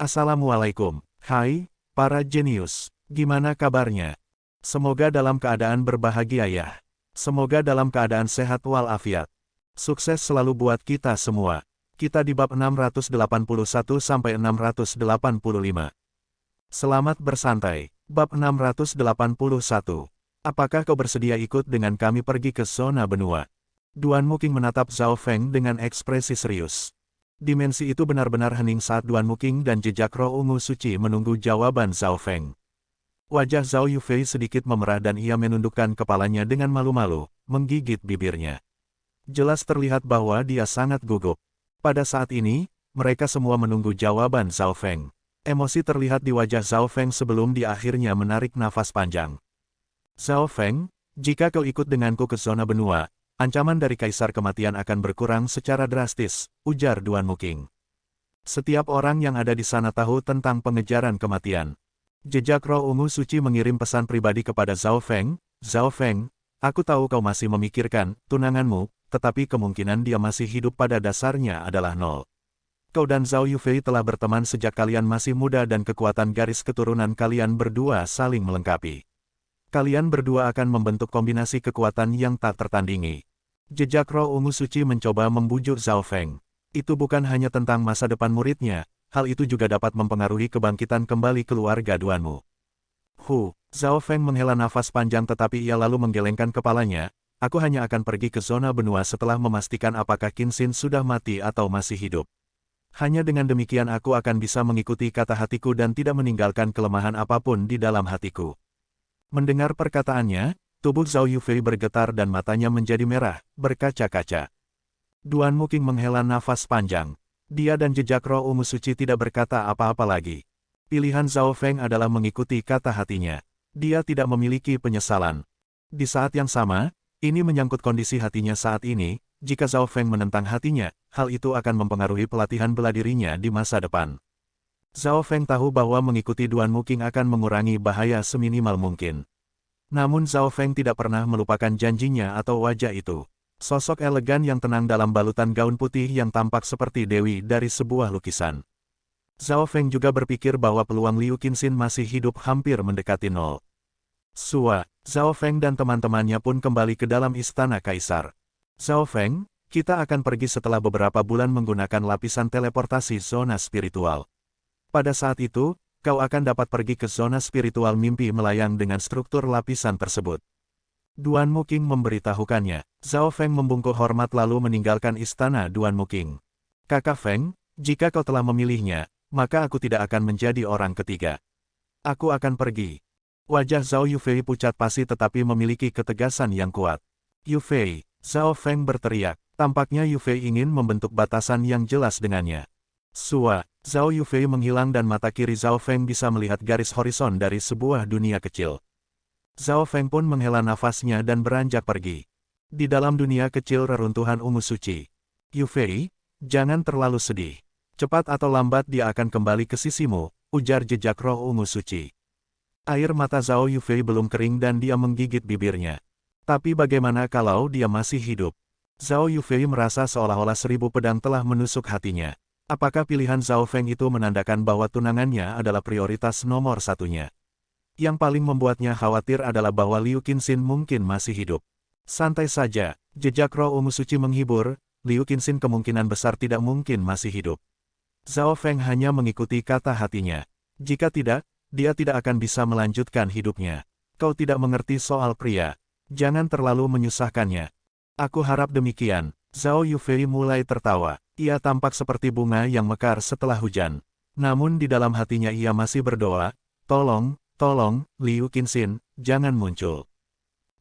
Assalamualaikum. Hai, para jenius. Gimana kabarnya? Semoga dalam keadaan berbahagia ya. Semoga dalam keadaan sehat walafiat. Sukses selalu buat kita semua. Kita di bab 681 sampai 685. Selamat bersantai. Bab 681. Apakah kau bersedia ikut dengan kami pergi ke zona benua? Duan Muking menatap Zhao Feng dengan ekspresi serius. Dimensi itu benar-benar hening saat Duan Muking dan jejak roh ungu suci menunggu jawaban Zhao Feng. Wajah Zhao Yufei sedikit memerah dan ia menundukkan kepalanya dengan malu-malu, menggigit bibirnya. Jelas terlihat bahwa dia sangat gugup. Pada saat ini, mereka semua menunggu jawaban Zhao Feng. Emosi terlihat di wajah Zhao Feng sebelum dia akhirnya menarik nafas panjang. Zhao Feng, jika kau ikut denganku ke zona benua, ancaman dari Kaisar Kematian akan berkurang secara drastis, ujar Duan Muking. Setiap orang yang ada di sana tahu tentang pengejaran kematian. Jejak roh ungu suci mengirim pesan pribadi kepada Zhao Feng. Zhao Feng, aku tahu kau masih memikirkan tunanganmu, tetapi kemungkinan dia masih hidup pada dasarnya adalah nol. Kau dan Zhao Yufei telah berteman sejak kalian masih muda dan kekuatan garis keturunan kalian berdua saling melengkapi. Kalian berdua akan membentuk kombinasi kekuatan yang tak tertandingi. Jejak roh ungu suci mencoba membujuk Zhao Feng. Itu bukan hanya tentang masa depan muridnya, hal itu juga dapat mempengaruhi kebangkitan kembali keluarga Duanmu. Zhao Feng menghela nafas panjang tetapi ia lalu menggelengkan kepalanya. Aku hanya akan pergi ke zona benua setelah memastikan apakah Qin Xin sudah mati atau masih hidup. Hanya dengan demikian aku akan bisa mengikuti kata hatiku dan tidak meninggalkan kelemahan apapun di dalam hatiku. Mendengar perkataannya, tubuh Zhao Yufei bergetar dan matanya menjadi merah, berkaca-kaca. Duan Muking menghela nafas panjang. Dia dan jejak roh ungu suci tidak berkata apa-apa lagi. Pilihan Zhao Feng adalah mengikuti kata hatinya. Dia tidak memiliki penyesalan. Di saat yang sama, ini menyangkut kondisi hatinya saat ini. Jika Zhao Feng menentang hatinya, hal itu akan mempengaruhi pelatihan bela dirinya di masa depan. Zhao Feng tahu bahwa mengikuti Duan Muking akan mengurangi bahaya seminimal mungkin. Namun Zhao Feng tidak pernah melupakan janjinya atau wajah itu. Sosok elegan yang tenang dalam balutan gaun putih yang tampak seperti dewi dari sebuah lukisan. Zhao Feng juga berpikir bahwa peluang Liu Qinxin masih hidup hampir mendekati nol. Zhao Feng dan teman-temannya pun kembali ke dalam istana kaisar. Zhao Feng, kita akan pergi setelah beberapa bulan menggunakan lapisan teleportasi zona spiritual. Pada saat itu, kau akan dapat pergi ke zona spiritual mimpi melayang dengan struktur lapisan tersebut. Duan Muking memberitahukannya. Zhao Feng membungkuk hormat lalu meninggalkan istana Duan Muking. Kakak Feng, jika kau telah memilihnya, maka aku tidak akan menjadi orang ketiga. Aku akan pergi. Wajah Zhao Yufei pucat pasi tetapi memiliki ketegasan yang kuat. Yufei, Zhao Feng berteriak. Tampaknya Yufei ingin membentuk batasan yang jelas dengannya. Zhao Yufei menghilang dan mata kiri Zhao Feng bisa melihat garis horizon dari sebuah dunia kecil. Zhao Feng pun menghela nafasnya dan beranjak pergi. Di dalam dunia kecil reruntuhan ungu suci. Yufei, jangan terlalu sedih. Cepat atau lambat dia akan kembali ke sisimu, ujar jejak roh ungu suci. Air mata Zhao Yufei belum kering dan dia menggigit bibirnya. Tapi bagaimana kalau dia masih hidup? Zhao Yufei merasa seolah-olah 1000 pedang telah menusuk hatinya. Apakah pilihan Zhao Feng itu menandakan bahwa tunangannya adalah prioritas nomor satunya? Yang paling membuatnya khawatir adalah bahwa Liu Qinxin mungkin masih hidup. Santai saja, jejak roh ungu suci menghibur, Liu Qinxin kemungkinan besar tidak mungkin masih hidup. Zhao Feng hanya mengikuti kata hatinya. Jika tidak, dia tidak akan bisa melanjutkan hidupnya. Kau tidak mengerti soal pria. Jangan terlalu menyusahkannya. Aku harap demikian. Zhao Yufei mulai tertawa. Ia tampak seperti bunga yang mekar setelah hujan. Namun di dalam hatinya ia masih berdoa, tolong, Liu Qinxin, jangan muncul.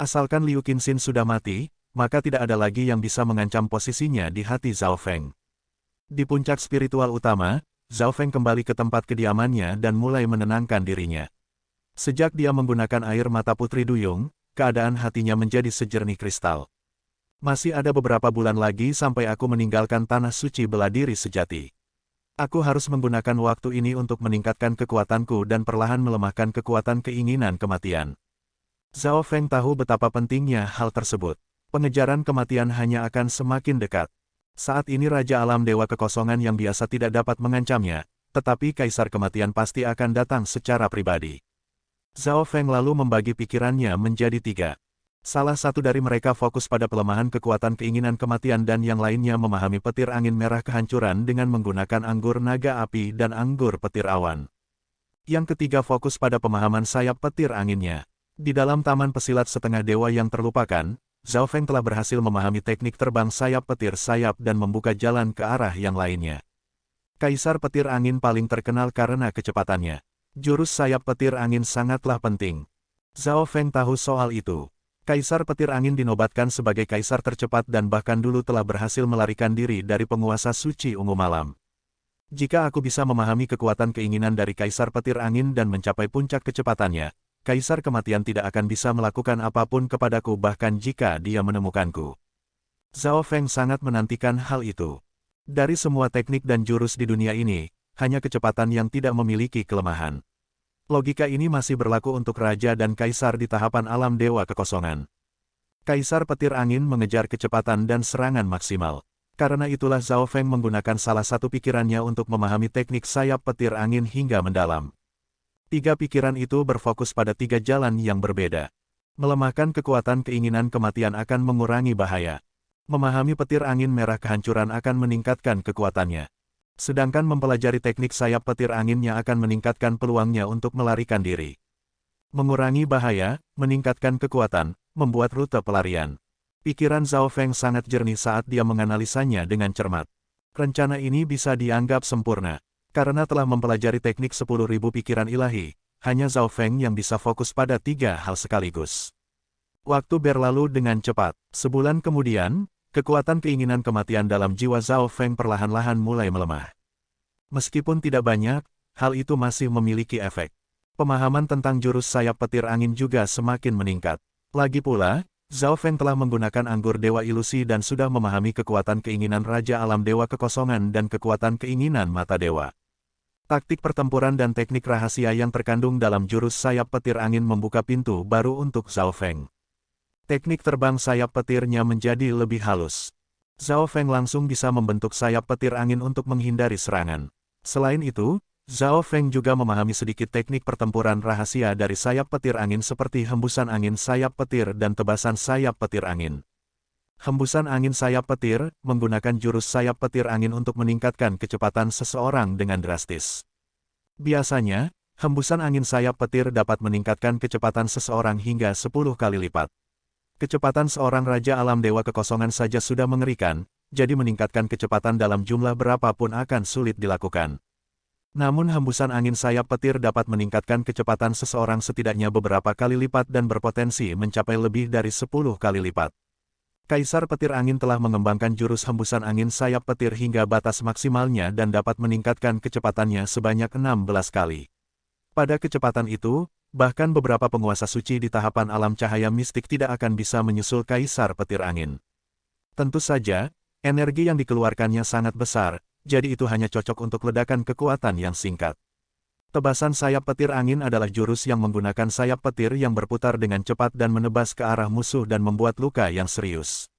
Asalkan Liu Qinxin sudah mati, maka tidak ada lagi yang bisa mengancam posisinya di hati Zhao Feng. Di puncak spiritual utama, Zhao Feng kembali ke tempat kediamannya dan mulai menenangkan dirinya. Sejak dia menggunakan air mata Putri Duyung, keadaan hatinya menjadi sejernih kristal. Masih ada beberapa bulan lagi sampai aku meninggalkan tanah suci bela diri sejati. Aku harus menggunakan waktu ini untuk meningkatkan kekuatanku dan perlahan melemahkan kekuatan keinginan kematian. Zhao Feng tahu betapa pentingnya hal tersebut. Pengejaran kematian hanya akan semakin dekat. Saat ini Raja Alam Dewa Kekosongan yang biasa tidak dapat mengancamnya, tetapi Kaisar Kematian pasti akan datang secara pribadi. Zhao Feng lalu membagi pikirannya menjadi 3. Salah satu dari mereka fokus pada pelemahan kekuatan keinginan kematian dan yang lainnya memahami petir angin merah kehancuran dengan menggunakan anggur naga api dan anggur petir awan. Yang ketiga fokus pada pemahaman sayap petir anginnya. Di dalam taman pesilat setengah dewa yang terlupakan, Zhao Feng telah berhasil memahami teknik terbang sayap petir sayap dan membuka jalan ke arah yang lainnya. Kaisar petir angin paling terkenal karena kecepatannya. Jurus sayap petir angin sangatlah penting. Zhao Feng tahu soal itu. Kaisar petir angin dinobatkan sebagai kaisar tercepat dan bahkan dulu telah berhasil melarikan diri dari penguasa suci ungu malam. Jika aku bisa memahami kekuatan keinginan dari kaisar petir angin dan mencapai puncak kecepatannya, kaisar kematian tidak akan bisa melakukan apapun kepadaku bahkan jika dia menemukanku. Zhao Feng sangat menantikan hal itu. Dari semua teknik dan jurus di dunia ini, hanya kecepatan yang tidak memiliki kelemahan. Logika ini masih berlaku untuk raja dan kaisar di tahapan alam dewa kekosongan. Kaisar petir angin mengejar kecepatan dan serangan maksimal. Karena itulah Zhao Feng menggunakan salah satu pikirannya untuk memahami teknik sayap petir angin hingga mendalam. 3 pikiran itu berfokus pada 3 jalan yang berbeda. Melemahkan kekuatan keinginan kematian akan mengurangi bahaya. Memahami petir angin merah kehancuran akan meningkatkan kekuatannya. Sedangkan mempelajari teknik sayap petir anginnya akan meningkatkan peluangnya untuk melarikan diri. Mengurangi bahaya, meningkatkan kekuatan, membuat rute pelarian. Pikiran Zhao Feng sangat jernih saat dia menganalisanya dengan cermat. Rencana ini bisa dianggap sempurna. Karena telah mempelajari teknik 10.000 pikiran ilahi, hanya Zhao Feng yang bisa fokus pada 3 hal sekaligus. Waktu berlalu dengan cepat. Sebulan kemudian, kekuatan keinginan kematian dalam jiwa Zhao Feng perlahan-lahan mulai melemah. Meskipun tidak banyak, hal itu masih memiliki efek. Pemahaman tentang jurus sayap petir angin juga semakin meningkat. Lagi pula, Zhao Feng telah menggunakan anggur dewa ilusi dan sudah memahami kekuatan keinginan Raja Alam Dewa Kekosongan dan kekuatan keinginan Mata Dewa. Taktik pertempuran dan teknik rahasia yang terkandung dalam jurus sayap petir angin membuka pintu baru untuk Zhao Feng. Teknik terbang sayap petirnya menjadi lebih halus. Zhao Feng langsung bisa membentuk sayap petir angin untuk menghindari serangan. Selain itu, Zhao Feng juga memahami sedikit teknik pertempuran rahasia dari sayap petir angin seperti hembusan angin sayap petir dan tebasan sayap petir angin. Hembusan angin sayap petir menggunakan jurus sayap petir angin untuk meningkatkan kecepatan seseorang dengan drastis. Biasanya, hembusan angin sayap petir dapat meningkatkan kecepatan seseorang hingga 10 kali lipat. Kecepatan seorang Raja Alam Dewa Kekosongan saja sudah mengerikan, jadi meningkatkan kecepatan dalam jumlah berapapun akan sulit dilakukan. Namun hembusan angin sayap petir dapat meningkatkan kecepatan seseorang setidaknya beberapa kali lipat dan berpotensi mencapai lebih dari 10 kali lipat. Kaisar petir angin telah mengembangkan jurus hembusan angin sayap petir hingga batas maksimalnya dan dapat meningkatkan kecepatannya sebanyak 16 kali. Pada kecepatan itu, bahkan beberapa penguasa suci di tahapan alam cahaya mistik tidak akan bisa menyusul Kaisar petir angin. Tentu saja, energi yang dikeluarkannya sangat besar, jadi itu hanya cocok untuk ledakan kekuatan yang singkat. Tebasan sayap petir angin adalah jurus yang menggunakan sayap petir yang berputar dengan cepat dan menebas ke arah musuh dan membuat luka yang serius.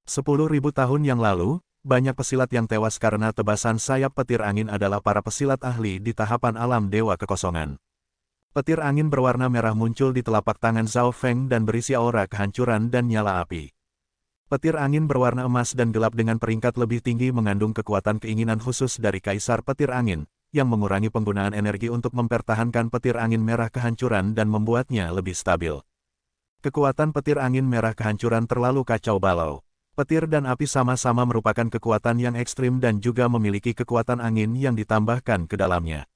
10.000 tahun yang lalu, banyak pesilat yang tewas karena tebasan sayap petir angin adalah para pesilat ahli di tahapan alam dewa kekosongan. Petir angin berwarna merah muncul di telapak tangan Zhao Feng dan berisi aura kehancuran dan nyala api. Petir angin berwarna emas dan gelap dengan peringkat lebih tinggi mengandung kekuatan keinginan khusus dari Kaisar Petir Angin, yang mengurangi penggunaan energi untuk mempertahankan petir angin merah kehancuran dan membuatnya lebih stabil. Kekuatan petir angin merah kehancuran terlalu kacau balau. Petir dan api sama-sama merupakan kekuatan yang ekstrim dan juga memiliki kekuatan angin yang ditambahkan ke dalamnya.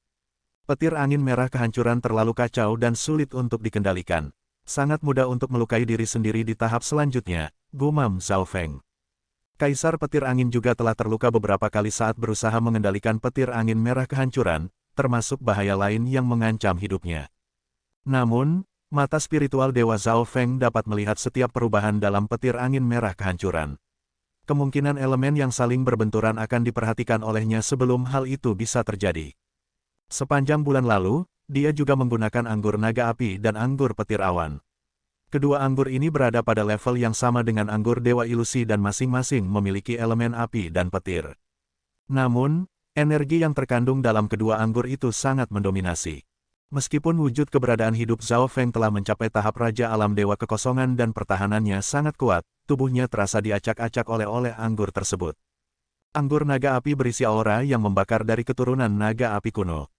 Petir angin merah kehancuran terlalu kacau dan sulit untuk dikendalikan. Sangat mudah untuk melukai diri sendiri di tahap selanjutnya, gumam Zhao Feng. Kaisar petir angin juga telah terluka beberapa kali saat berusaha mengendalikan petir angin merah kehancuran, termasuk bahaya lain yang mengancam hidupnya. Namun, mata spiritual Dewa Zhao Feng dapat melihat setiap perubahan dalam petir angin merah kehancuran. Kemungkinan elemen yang saling berbenturan akan diperhatikan olehnya sebelum hal itu bisa terjadi. Sepanjang bulan lalu, dia juga menggunakan anggur naga api dan anggur petir awan. Kedua anggur ini berada pada level yang sama dengan anggur dewa ilusi dan masing-masing memiliki elemen api dan petir. Namun, Energi yang terkandung dalam kedua anggur itu sangat mendominasi. Meskipun wujud keberadaan hidup Zhao Feng telah mencapai tahap Raja Alam Dewa Kekosongan dan pertahanannya sangat kuat, tubuhnya terasa diacak-acak oleh anggur tersebut. Anggur naga api berisi aura yang membakar dari keturunan naga api kuno.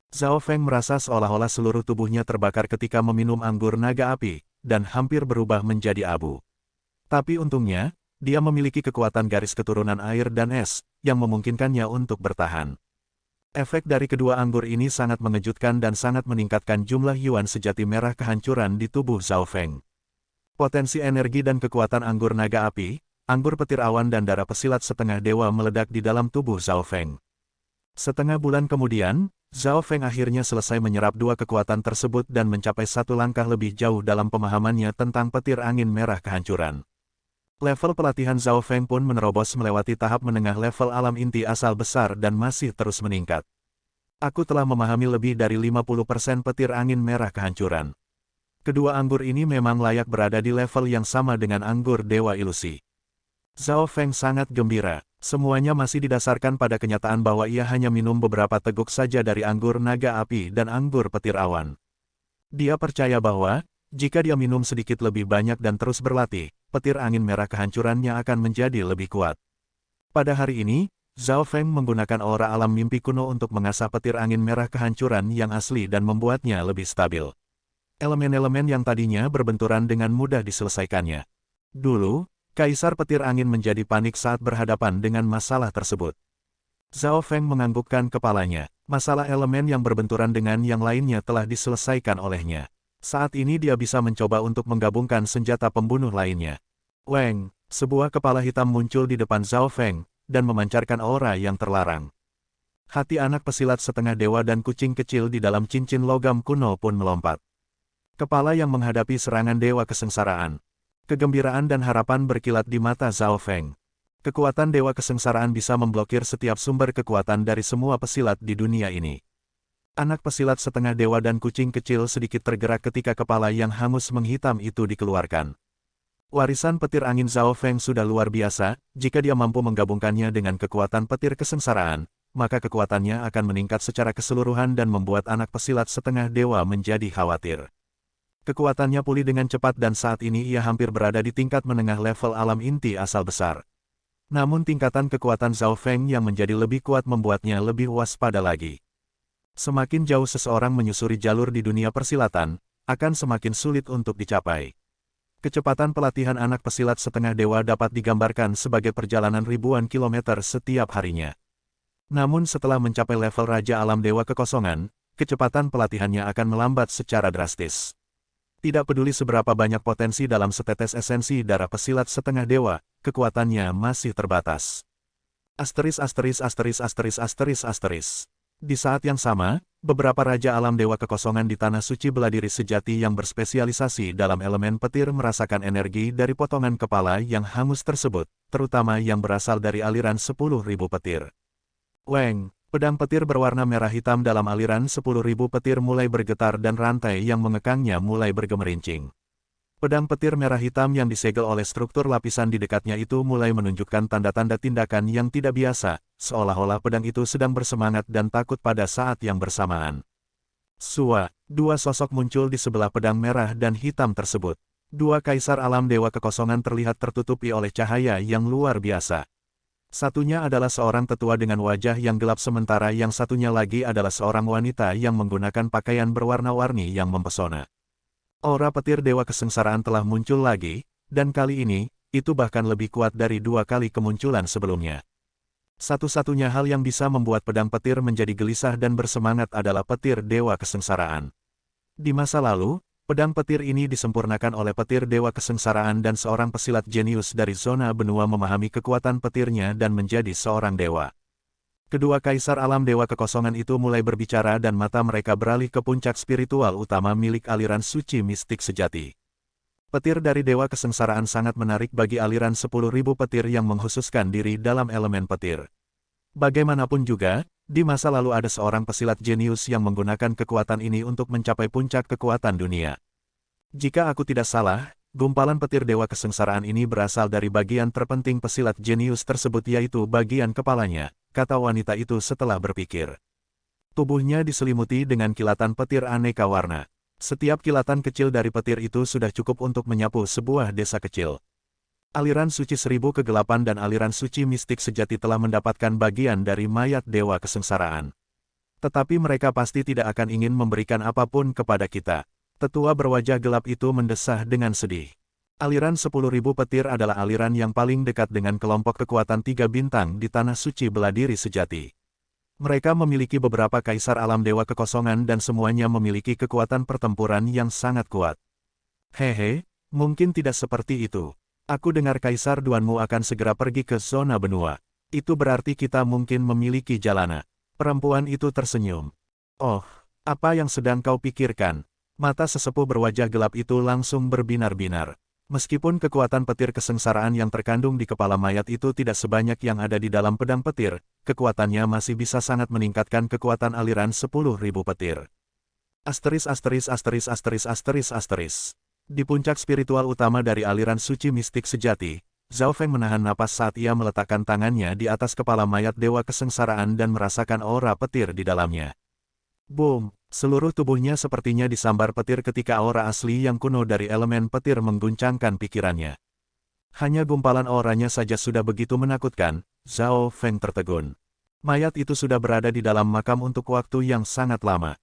Zhao Feng merasa seolah-olah seluruh tubuhnya terbakar ketika meminum anggur naga api, dan hampir berubah menjadi abu. Tapi untungnya, dia memiliki kekuatan garis keturunan air dan es, yang memungkinkannya untuk bertahan. Efek dari kedua anggur ini sangat mengejutkan dan sangat meningkatkan jumlah yuan sejati merah kehancuran di tubuh Zhao Feng. Potensi energi dan kekuatan anggur naga api, anggur petir awan dan darah pesilat setengah dewa meledak di dalam tubuh Zhao Feng. Setengah bulan kemudian, Zhao Feng akhirnya selesai menyerap dua kekuatan tersebut dan mencapai satu langkah lebih jauh dalam pemahamannya tentang petir angin merah kehancuran. Level pelatihan Zhao Feng pun menerobos melewati tahap menengah level alam inti asal besar dan masih terus meningkat. Aku telah memahami lebih dari 50% petir angin merah kehancuran. Kedua anggur ini memang layak berada di level yang sama dengan anggur Dewa Ilusi. Zhao Feng sangat gembira, semuanya masih didasarkan pada kenyataan bahwa ia hanya minum beberapa teguk saja dari anggur naga api dan anggur petir awan. Dia percaya bahwa, jika dia minum sedikit lebih banyak dan terus berlatih, petir angin merah kehancurannya akan menjadi lebih kuat. Pada hari ini, Zhao Feng menggunakan aura alam mimpi kuno untuk mengasah petir angin merah kehancuran yang asli dan membuatnya lebih stabil. Elemen-elemen yang tadinya berbenturan dengan mudah diselesaikannya. Dulu, Kaisar Petir Angin menjadi panik saat berhadapan dengan masalah tersebut. Zhao Feng menganggukkan kepalanya. Masalah elemen yang berbenturan dengan yang lainnya telah diselesaikan olehnya. Saat ini dia bisa mencoba untuk menggabungkan senjata pembunuh lainnya. Weng, sebuah kepala hitam muncul di depan Zhao Feng, dan memancarkan aura yang terlarang. Hati anak pesilat setengah dewa dan kucing kecil di dalam cincin logam kuno pun melompat. Kepala yang menghadapi serangan dewa kesengsaraan. Kegembiraan dan harapan berkilat di mata Zhao Feng. Kekuatan dewa kesengsaraan bisa memblokir setiap sumber kekuatan dari semua pesilat di dunia ini. Anak pesilat setengah dewa dan kucing kecil sedikit tergerak ketika kepala yang hangus menghitam itu dikeluarkan. Warisan petir angin Zhao Feng sudah luar biasa, jika dia mampu menggabungkannya dengan kekuatan petir kesengsaraan, maka kekuatannya akan meningkat secara keseluruhan dan membuat anak pesilat setengah dewa menjadi khawatir. Kekuatannya pulih dengan cepat dan saat ini ia hampir berada di tingkat menengah level alam inti asal besar. Namun tingkatan kekuatan Zhao Feng yang menjadi lebih kuat membuatnya lebih waspada lagi. Semakin jauh seseorang menyusuri jalur di dunia persilatan, akan semakin sulit untuk dicapai. Kecepatan pelatihan anak pesilat setengah dewa dapat digambarkan sebagai perjalanan ribuan kilometer setiap harinya. Namun setelah mencapai level Raja Alam Dewa Kekosongan, kecepatan pelatihannya akan melambat secara drastis. Tidak peduli seberapa banyak potensi dalam setetes esensi darah pesilat setengah dewa, kekuatannya masih terbatas. Di saat yang sama, beberapa Raja Alam Dewa Kekosongan di Tanah Suci Beladiri Sejati yang berspesialisasi dalam elemen petir merasakan energi dari potongan kepala yang hangus tersebut, terutama yang berasal dari aliran 10.000 petir. Weng, pedang petir berwarna merah hitam dalam aliran 10.000 petir mulai bergetar dan rantai yang mengekangnya mulai bergemerincing. Pedang petir merah hitam yang disegel oleh struktur lapisan di dekatnya itu mulai menunjukkan tanda-tanda tindakan yang tidak biasa, seolah-olah pedang itu sedang bersemangat dan takut pada saat yang bersamaan. Dua sosok muncul di sebelah pedang merah dan hitam tersebut. Dua kaisar alam dewa kekosongan terlihat tertutupi oleh cahaya yang luar biasa. Satunya adalah seorang tetua dengan wajah yang gelap sementara yang satunya lagi adalah seorang wanita yang menggunakan pakaian berwarna-warni yang mempesona. Aura petir dewa kesengsaraan telah muncul lagi, dan kali ini, itu bahkan lebih kuat dari 2 kali kemunculan sebelumnya. Satu-satunya hal yang bisa membuat pedang petir menjadi gelisah dan bersemangat adalah petir dewa kesengsaraan. Di masa lalu, pedang petir ini disempurnakan oleh petir dewa kesengsaraan dan seorang pesilat jenius dari zona benua memahami kekuatan petirnya dan menjadi seorang dewa. Kedua kaisar alam dewa kekosongan itu mulai berbicara dan mata mereka beralih ke puncak spiritual utama milik aliran suci mistik sejati. Petir dari dewa kesengsaraan sangat menarik bagi aliran 10.000 petir yang menghususkan diri dalam elemen petir. Bagaimanapun juga, di masa lalu ada seorang pesilat jenius yang menggunakan kekuatan ini untuk mencapai puncak kekuatan dunia. Jika aku tidak salah, gumpalan petir dewa kesengsaraan ini berasal dari bagian terpenting pesilat jenius tersebut yaitu bagian kepalanya, kata wanita itu setelah berpikir. Tubuhnya diselimuti dengan kilatan petir aneka warna. Setiap kilatan kecil dari petir itu sudah cukup untuk menyapu sebuah desa kecil. Aliran suci seribu kegelapan dan aliran suci mistik sejati telah mendapatkan bagian dari mayat dewa kesengsaraan. Tetapi mereka pasti tidak akan ingin memberikan apapun kepada kita. Tetua berwajah gelap itu mendesah dengan sedih. Aliran 10.000 petir adalah aliran yang paling dekat dengan kelompok kekuatan 3 bintang di tanah suci bela diri sejati. Mereka memiliki beberapa kaisar alam dewa kekosongan dan semuanya memiliki kekuatan pertempuran yang sangat kuat. Hehe, mungkin tidak seperti itu. Aku dengar kaisar Duanmu akan segera pergi ke zona benua. Itu berarti kita mungkin memiliki jalana. Perempuan itu tersenyum. Oh, apa yang sedang kau pikirkan? Mata sesepuh berwajah gelap itu langsung berbinar-binar. Meskipun kekuatan petir kesengsaraan yang terkandung di kepala mayat itu tidak sebanyak yang ada di dalam pedang petir, kekuatannya masih bisa sangat meningkatkan kekuatan aliran 10.000 petir. Asteris asteris asteris asteris asteris asteris. Di puncak spiritual utama dari aliran suci mistik sejati, Zhao Feng menahan napas saat ia meletakkan tangannya di atas kepala mayat dewa kesengsaraan dan merasakan aura petir di dalamnya. Boom! Seluruh tubuhnya sepertinya disambar petir ketika aura asli yang kuno dari elemen petir mengguncangkan pikirannya. Hanya gumpalan auranya saja sudah begitu menakutkan, Zhao Feng tertegun. Mayat itu sudah berada di dalam makam untuk waktu yang sangat lama.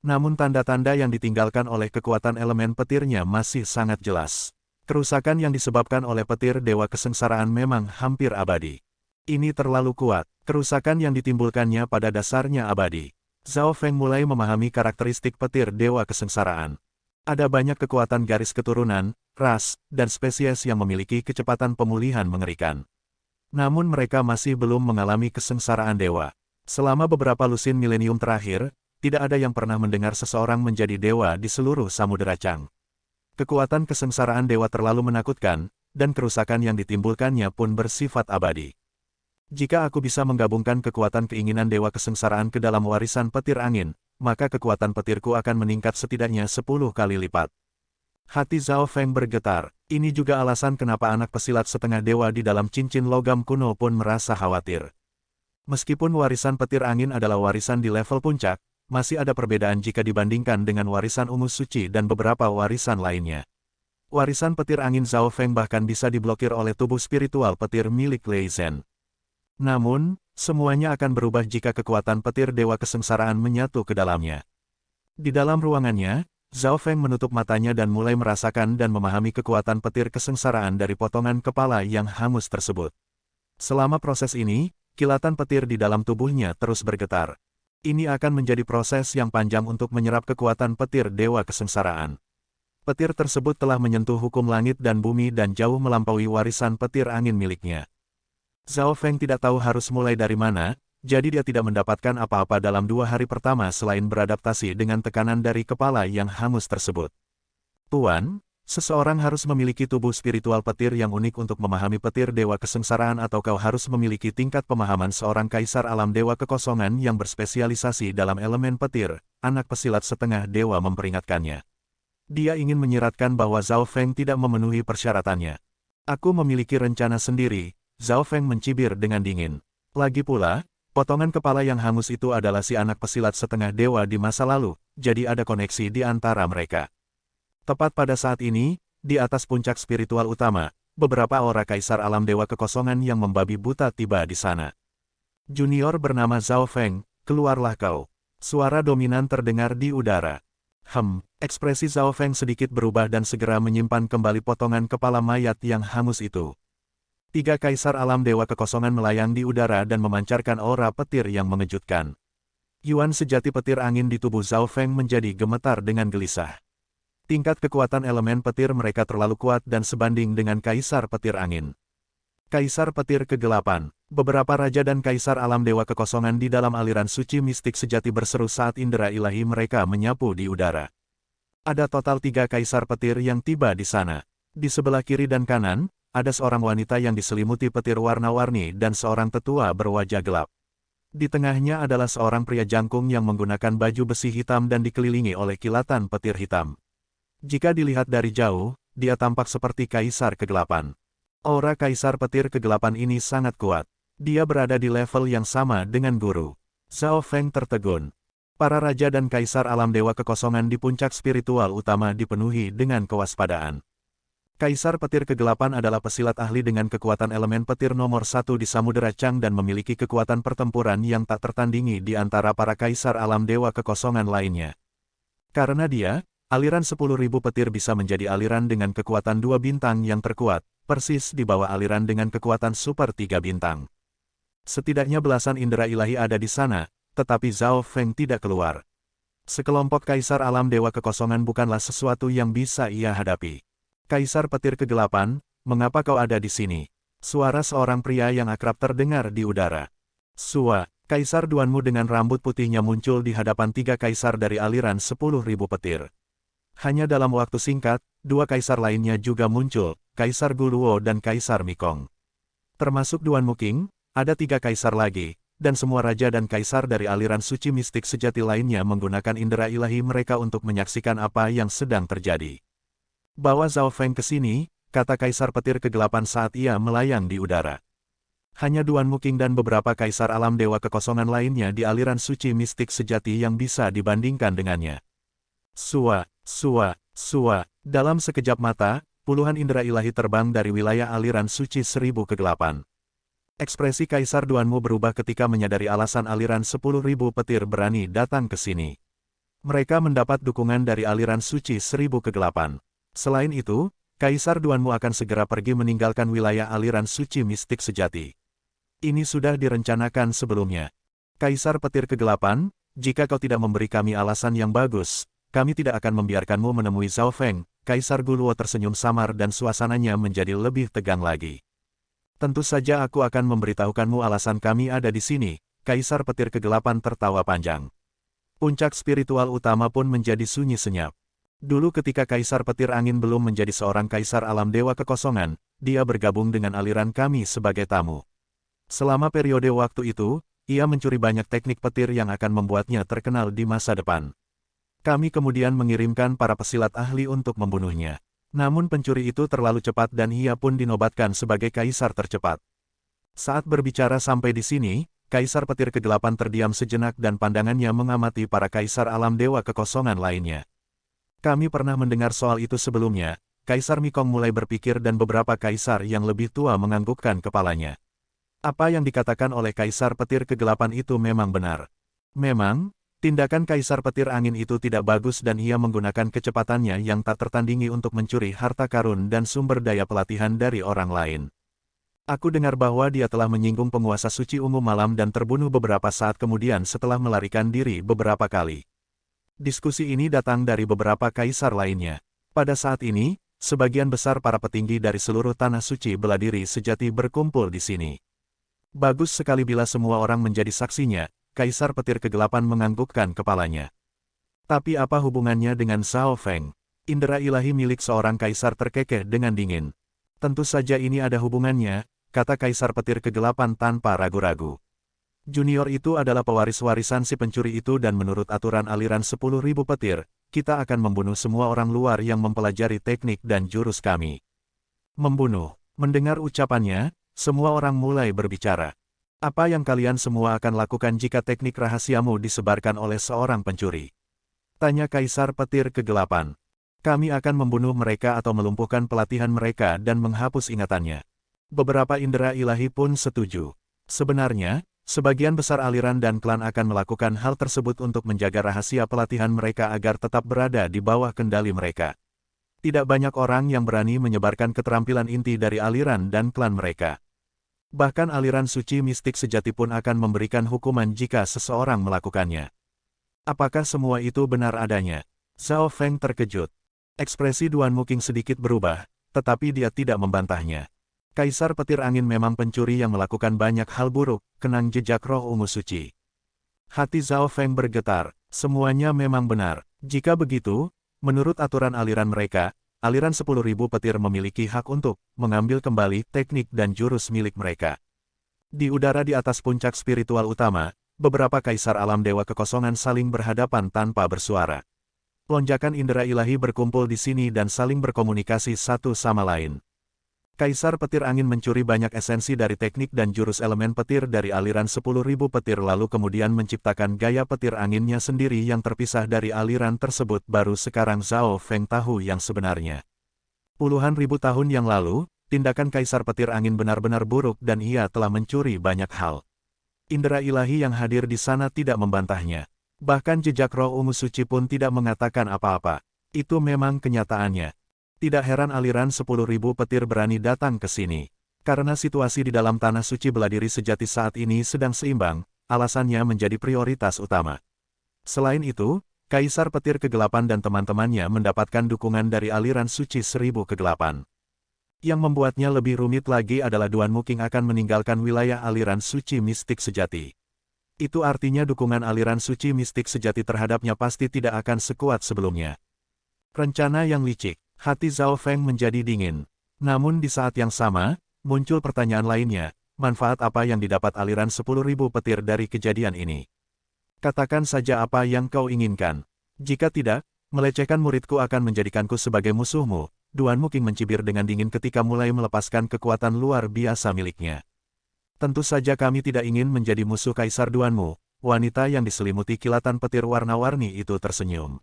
Namun tanda-tanda yang ditinggalkan oleh kekuatan elemen petirnya masih sangat jelas. Kerusakan yang disebabkan oleh petir dewa kesengsaraan memang hampir abadi. Ini terlalu kuat, kerusakan yang ditimbulkannya pada dasarnya abadi. Zhao Feng mulai memahami karakteristik petir dewa kesengsaraan. Ada banyak kekuatan garis keturunan, ras, dan spesies yang memiliki kecepatan pemulihan mengerikan. Namun mereka masih belum mengalami kesengsaraan dewa. Selama beberapa lusin milenium terakhir, tidak ada yang pernah mendengar seseorang menjadi dewa di seluruh Samudera Chang. Kekuatan kesengsaraan dewa terlalu menakutkan, dan kerusakan yang ditimbulkannya pun bersifat abadi. Jika aku bisa menggabungkan kekuatan keinginan dewa kesengsaraan ke dalam warisan petir angin, maka kekuatan petirku akan meningkat setidaknya 10 kali lipat. Hati Zhao Feng bergetar. Ini juga alasan kenapa anak pesilat setengah dewa di dalam cincin logam kuno pun merasa khawatir. Meskipun warisan petir angin adalah warisan di level puncak, masih ada perbedaan jika dibandingkan dengan warisan ungu suci dan beberapa warisan lainnya. Warisan petir angin Zhao Feng bahkan bisa diblokir oleh tubuh spiritual petir milik Lei Zhen. Namun, semuanya akan berubah jika kekuatan petir dewa kesengsaraan menyatu ke dalamnya. Di dalam ruangannya, Zhao Feng menutup matanya dan mulai merasakan dan memahami kekuatan petir kesengsaraan dari potongan kepala yang hangus tersebut. Selama proses ini, kilatan petir di dalam tubuhnya terus bergetar. Ini akan menjadi proses yang panjang untuk menyerap kekuatan petir dewa kesengsaraan. Petir tersebut telah menyentuh hukum langit dan bumi dan jauh melampaui warisan petir angin miliknya. Zhao Feng tidak tahu harus mulai dari mana, jadi dia tidak mendapatkan apa-apa dalam 2 hari pertama selain beradaptasi dengan tekanan dari kepala yang hangus tersebut. Tuan, seseorang harus memiliki tubuh spiritual petir yang unik untuk memahami petir dewa kesengsaraan atau kau harus memiliki tingkat pemahaman seorang kaisar alam dewa kekosongan yang berspesialisasi dalam elemen petir, anak pesilat setengah dewa memperingatkannya. Dia ingin menyiratkan bahwa Zhao Feng tidak memenuhi persyaratannya. Aku memiliki rencana sendiri. Zhao Feng mencibir dengan dingin. Lagi pula, potongan kepala yang hangus itu adalah si anak pesilat setengah dewa di masa lalu, jadi ada koneksi di antara mereka. Tepat pada saat ini, di atas puncak spiritual utama, beberapa aura kaisar alam dewa kekosongan yang membabi buta tiba di sana. Junior bernama Zhao Feng, keluarlah kau. Suara dominan terdengar di udara. Ekspresi Zhao Feng sedikit berubah dan segera menyimpan kembali potongan kepala mayat yang hangus itu. 3 kaisar alam dewa kekosongan melayang di udara dan memancarkan aura petir yang mengejutkan. Yuan sejati petir angin di tubuh Zhao Feng menjadi gemetar dengan gelisah. Tingkat kekuatan elemen petir mereka terlalu kuat dan sebanding dengan kaisar petir angin. Kaisar petir kegelapan, beberapa raja dan kaisar alam dewa kekosongan di dalam aliran suci mistik sejati berseru saat indera ilahi mereka menyapu di udara. Ada total 3 kaisar petir yang tiba di sana. Di sebelah kiri dan kanan, ada seorang wanita yang diselimuti petir warna-warni dan seorang tetua berwajah gelap. Di tengahnya adalah seorang pria jangkung yang menggunakan baju besi hitam dan dikelilingi oleh kilatan petir hitam. Jika dilihat dari jauh, dia tampak seperti kaisar kegelapan. Aura kaisar petir kegelapan ini sangat kuat. Dia berada di level yang sama dengan guru. Zhao Feng tertegun. Para raja dan kaisar alam dewa kekosongan di puncak spiritual utama dipenuhi dengan kewaspadaan. Kaisar petir kegelapan adalah pesilat ahli dengan kekuatan elemen petir nomor 1 di Samudera Chang dan memiliki kekuatan pertempuran yang tak tertandingi di antara para kaisar alam dewa kekosongan lainnya. Karena dia, aliran 10.000 petir bisa menjadi aliran dengan kekuatan 2 bintang yang terkuat, persis di bawah aliran dengan kekuatan super 3 bintang. Setidaknya belasan indera ilahi ada di sana, tetapi Zhao Feng tidak keluar. Sekelompok kaisar alam dewa kekosongan bukanlah sesuatu yang bisa ia hadapi. Kaisar petir kegelapan, mengapa kau ada di sini? Suara seorang pria yang akrab terdengar di udara. Sua, kaisar Duanmu dengan rambut putihnya muncul di hadapan 3 kaisar dari aliran 10.000 petir. Hanya dalam waktu singkat, 2 kaisar lainnya juga muncul, Kaisar Guluo dan Kaisar Mikong. Termasuk Duanmu King, ada 3 kaisar lagi, dan semua raja dan kaisar dari aliran suci mistik sejati lainnya menggunakan indera ilahi mereka untuk menyaksikan apa yang sedang terjadi. Bawa Zhao Feng ke sini, kata Kaisar Petir Kegelapan saat ia melayang di udara. Hanya Duanmu King dan beberapa kaisar alam dewa kekosongan lainnya di aliran suci mistik sejati yang bisa dibandingkan dengannya. Sua, sua, sua, dalam sekejap mata, puluhan indera ilahi terbang dari wilayah aliran suci 1000 kegelapan. Ekspresi Kaisar Duanmu berubah ketika menyadari alasan aliran 10.000 petir berani datang ke sini. Mereka mendapat dukungan dari aliran suci 1000 kegelapan. Selain itu, Kaisar Duanmu akan segera pergi meninggalkan wilayah aliran suci mistik sejati. Ini sudah direncanakan sebelumnya. Kaisar Petir Kegelapan, jika kau tidak memberi kami alasan yang bagus, kami tidak akan membiarkanmu menemui Zhao Feng. Kaisar Guluo tersenyum samar dan suasananya menjadi lebih tegang lagi. Tentu saja aku akan memberitahukanmu alasan kami ada di sini. Kaisar Petir Kegelapan tertawa panjang. Puncak spiritual utama pun menjadi sunyi senyap. Dulu ketika Kaisar Petir Angin belum menjadi seorang kaisar alam dewa kekosongan, dia bergabung dengan aliran kami sebagai tamu. Selama periode waktu itu, ia mencuri banyak teknik petir yang akan membuatnya terkenal di masa depan. Kami kemudian mengirimkan para pesilat ahli untuk membunuhnya. Namun pencuri itu terlalu cepat dan ia pun dinobatkan sebagai kaisar tercepat. Saat berbicara sampai di sini, Kaisar Petir Kegelapan terdiam sejenak dan pandangannya mengamati para kaisar alam dewa kekosongan lainnya. Kami pernah mendengar soal itu sebelumnya. Kaisar Mikong mulai berpikir dan beberapa kaisar yang lebih tua menganggukkan kepalanya. Apa yang dikatakan oleh Kaisar Petir Kegelapan itu memang benar. Memang, tindakan Kaisar Petir Angin itu tidak bagus dan ia menggunakan kecepatannya yang tak tertandingi untuk mencuri harta karun dan sumber daya pelatihan dari orang lain. Aku dengar bahwa dia telah menyinggung penguasa suci ungu malam dan terbunuh beberapa saat kemudian setelah melarikan diri beberapa kali. Diskusi ini datang dari beberapa kaisar lainnya. Pada saat ini, sebagian besar para petinggi dari seluruh tanah suci bela diri sejati berkumpul di sini. Bagus sekali bila semua orang menjadi saksinya, Kaisar Petir Kegelapan menganggukkan kepalanya. Tapi apa hubungannya dengan Zhao Feng? Indera ilahi milik seorang kaisar terkekeh dengan dingin. Tentu saja ini ada hubungannya, kata Kaisar Petir Kegelapan tanpa ragu-ragu. Junior itu adalah pewaris warisan si pencuri itu dan menurut aturan aliran 10.000 petir, kita akan membunuh semua orang luar yang mempelajari teknik dan jurus kami. Membunuh. Mendengar ucapannya, semua orang mulai berbicara. Apa yang kalian semua akan lakukan jika teknik rahasiamu disebarkan oleh seorang pencuri? Tanya Kaisar Petir Kegelapan. Kami akan membunuh mereka atau melumpuhkan pelatihan mereka dan menghapus ingatannya. Beberapa indera ilahi pun setuju. Sebenarnya, sebagian besar aliran dan klan akan melakukan hal tersebut untuk menjaga rahasia pelatihan mereka agar tetap berada di bawah kendali mereka. Tidak banyak orang yang berani menyebarkan keterampilan inti dari aliran dan klan mereka. Bahkan aliran suci mistik sejati pun akan memberikan hukuman jika seseorang melakukannya. Apakah semua itu benar adanya? Zhao Feng terkejut. Ekspresi Duanmu King sedikit berubah, tetapi dia tidak membantahnya. Kaisar Petir Angin memang pencuri yang melakukan banyak hal buruk, kenang jejak roh ungu suci. Hati Zhao Feng bergetar, semuanya memang benar. Jika begitu, menurut aturan aliran mereka, aliran 10.000 petir memiliki hak untuk mengambil kembali teknik dan jurus milik mereka. Di udara di atas puncak spiritual utama, beberapa kaisar alam dewa kekosongan saling berhadapan tanpa bersuara. Lonjakan indera ilahi berkumpul di sini dan saling berkomunikasi satu sama lain. Kaisar Petir Angin mencuri banyak esensi dari teknik dan jurus elemen petir dari aliran 10.000 petir lalu kemudian menciptakan gaya petir anginnya sendiri yang terpisah dari aliran tersebut. Baru sekarang Zhao Feng tahu yang sebenarnya. Puluhan ribu tahun yang lalu, tindakan Kaisar Petir Angin benar-benar buruk dan ia telah mencuri banyak hal. Indera ilahi yang hadir di sana tidak membantahnya. Bahkan jejak roh ungu suci pun tidak mengatakan apa-apa. Itu memang kenyataannya. Tidak heran aliran 10.000 petir berani datang ke sini. Karena situasi di dalam tanah suci beladiri sejati saat ini sedang seimbang, alasannya menjadi prioritas utama. Selain itu, Kaisar Petir Kegelapan dan teman-temannya mendapatkan dukungan dari aliran suci 1000 Kegelapan. Yang membuatnya lebih rumit lagi adalah Duan Muking akan meninggalkan wilayah aliran suci mistik sejati. Itu artinya dukungan aliran suci mistik sejati terhadapnya pasti tidak akan sekuat sebelumnya. Rencana yang licik. Hati Zhao Feng menjadi dingin. Namun di saat yang sama, muncul pertanyaan lainnya, manfaat apa yang didapat aliran 10.000 petir dari kejadian ini? Katakan saja apa yang kau inginkan. Jika tidak, melecehkan muridku akan menjadikanku sebagai musuhmu. Duan Muking mencibir dengan dingin ketika mulai melepaskan kekuatan luar biasa miliknya. Tentu saja kami tidak ingin menjadi musuh Kaisar Duanmu. Wanita yang diselimuti kilatan petir warna-warni itu tersenyum.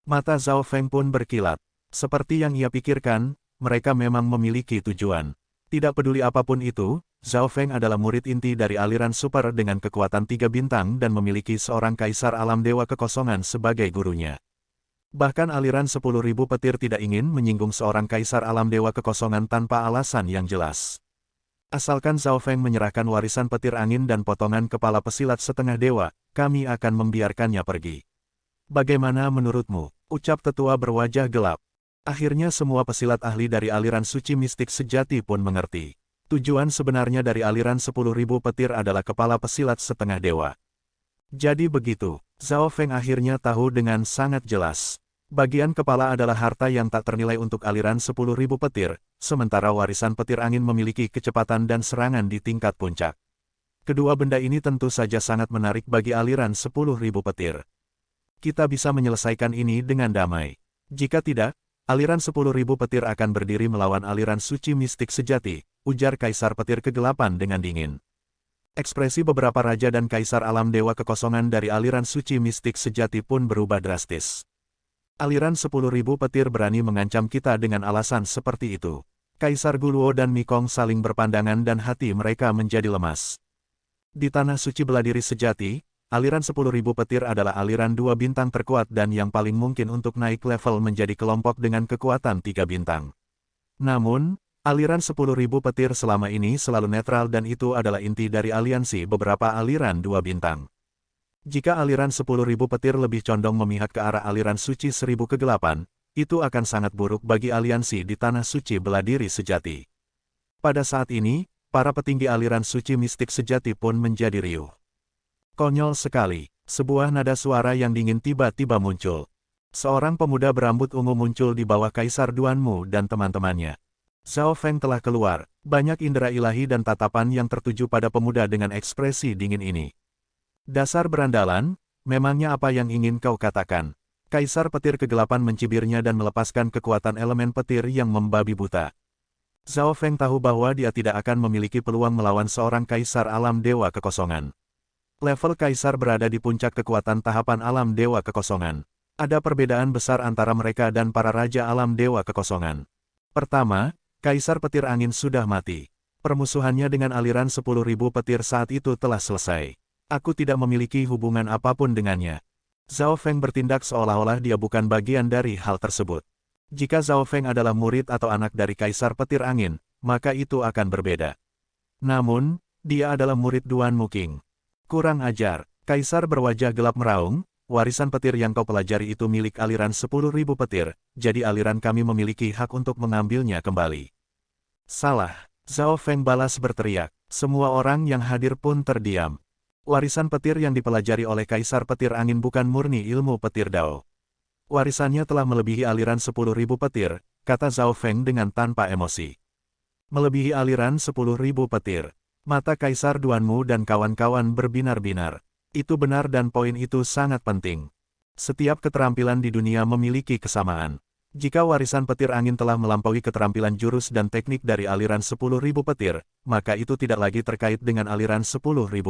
Mata Zhao Feng pun berkilat. Seperti yang ia pikirkan, mereka memang memiliki tujuan. Tidak peduli apapun itu, Zhao Feng adalah murid inti dari aliran super dengan kekuatan 3 bintang dan memiliki seorang Kaisar Alam Dewa Kekosongan sebagai gurunya. Bahkan aliran 10.000 petir tidak ingin menyinggung seorang Kaisar Alam Dewa Kekosongan tanpa alasan yang jelas. Asalkan Zhao Feng menyerahkan warisan petir angin dan potongan kepala pesilat setengah dewa, kami akan membiarkannya pergi. Bagaimana menurutmu? Ucap tetua berwajah gelap. Akhirnya semua pesilat ahli dari aliran suci mistik sejati pun mengerti. Tujuan sebenarnya dari aliran 10.000 petir adalah kepala pesilat setengah dewa. Jadi begitu, Zhao Feng akhirnya tahu dengan sangat jelas. Bagian kepala adalah harta yang tak ternilai untuk aliran 10.000 petir, sementara warisan petir angin memiliki kecepatan dan serangan di tingkat puncak. Kedua benda ini tentu saja sangat menarik bagi aliran 10.000 petir. Kita bisa menyelesaikan ini dengan damai. Jika tidak, aliran 10.000 petir akan berdiri melawan aliran suci mistik sejati, ujar Kaisar Petir Kegelapan dengan dingin. Ekspresi beberapa raja dan Kaisar Alam Dewa Kekosongan dari aliran suci mistik sejati pun berubah drastis. Aliran 10.000 petir berani mengancam kita dengan alasan seperti itu. Kaisar Guluo dan Mikong saling berpandangan dan hati mereka menjadi lemas. Di tanah suci beladiri sejati, aliran 10.000 petir adalah aliran 2 bintang terkuat dan yang paling mungkin untuk naik level menjadi kelompok dengan kekuatan 3 bintang. Namun, aliran 10.000 petir selama ini selalu netral dan itu adalah inti dari aliansi beberapa aliran 2 bintang. Jika aliran 10.000 petir lebih condong memihak ke arah aliran suci 1000 kegelapan, itu akan sangat buruk bagi aliansi di tanah suci beladiri sejati. Pada saat ini, para petinggi aliran suci mistik sejati pun menjadi riuh. Konyol sekali, sebuah nada suara yang dingin tiba-tiba muncul. Seorang pemuda berambut ungu muncul di bawah Kaisar Duanmu dan teman-temannya. Zhao Feng telah keluar, banyak indera ilahi dan tatapan yang tertuju pada pemuda dengan ekspresi dingin ini. Dasar berandalan, memangnya apa yang ingin kau katakan? Kaisar Petir Kegelapan mencibirnya dan melepaskan kekuatan elemen petir yang membabi buta. Zhao Feng tahu bahwa dia tidak akan memiliki peluang melawan seorang Kaisar Alam Dewa Kekosongan. Level Kaisar berada di puncak kekuatan tahapan Alam Dewa Kekosongan. Ada perbedaan besar antara mereka dan para Raja Alam Dewa Kekosongan. Pertama, Kaisar Petir Angin sudah mati. Permusuhannya dengan aliran 10.000 petir saat itu telah selesai. Aku tidak memiliki hubungan apapun dengannya. Zhao Feng bertindak seolah-olah dia bukan bagian dari hal tersebut. Jika Zhao Feng adalah murid atau anak dari Kaisar Petir Angin, maka itu akan berbeda. Namun, dia adalah murid Duan Muking. Kurang ajar, Kaisar berwajah gelap meraung, warisan petir yang kau pelajari itu milik aliran 10.000 petir, jadi aliran kami memiliki hak untuk mengambilnya kembali. Salah, Zhao Feng balas berteriak, semua orang yang hadir pun terdiam. Warisan petir yang dipelajari oleh Kaisar Petir Angin bukan murni ilmu petir Dao. Warisannya telah melebihi aliran 10.000 petir, kata Zhao Feng dengan tanpa emosi. Melebihi aliran 10.000 petir. Mata Kaisar Duanmu dan kawan-kawan berbinar-binar. Itu benar dan poin itu sangat penting. Setiap keterampilan di dunia memiliki kesamaan. Jika warisan petir angin telah melampaui keterampilan jurus dan teknik dari aliran 10.000 petir, maka itu tidak lagi terkait dengan aliran 10.000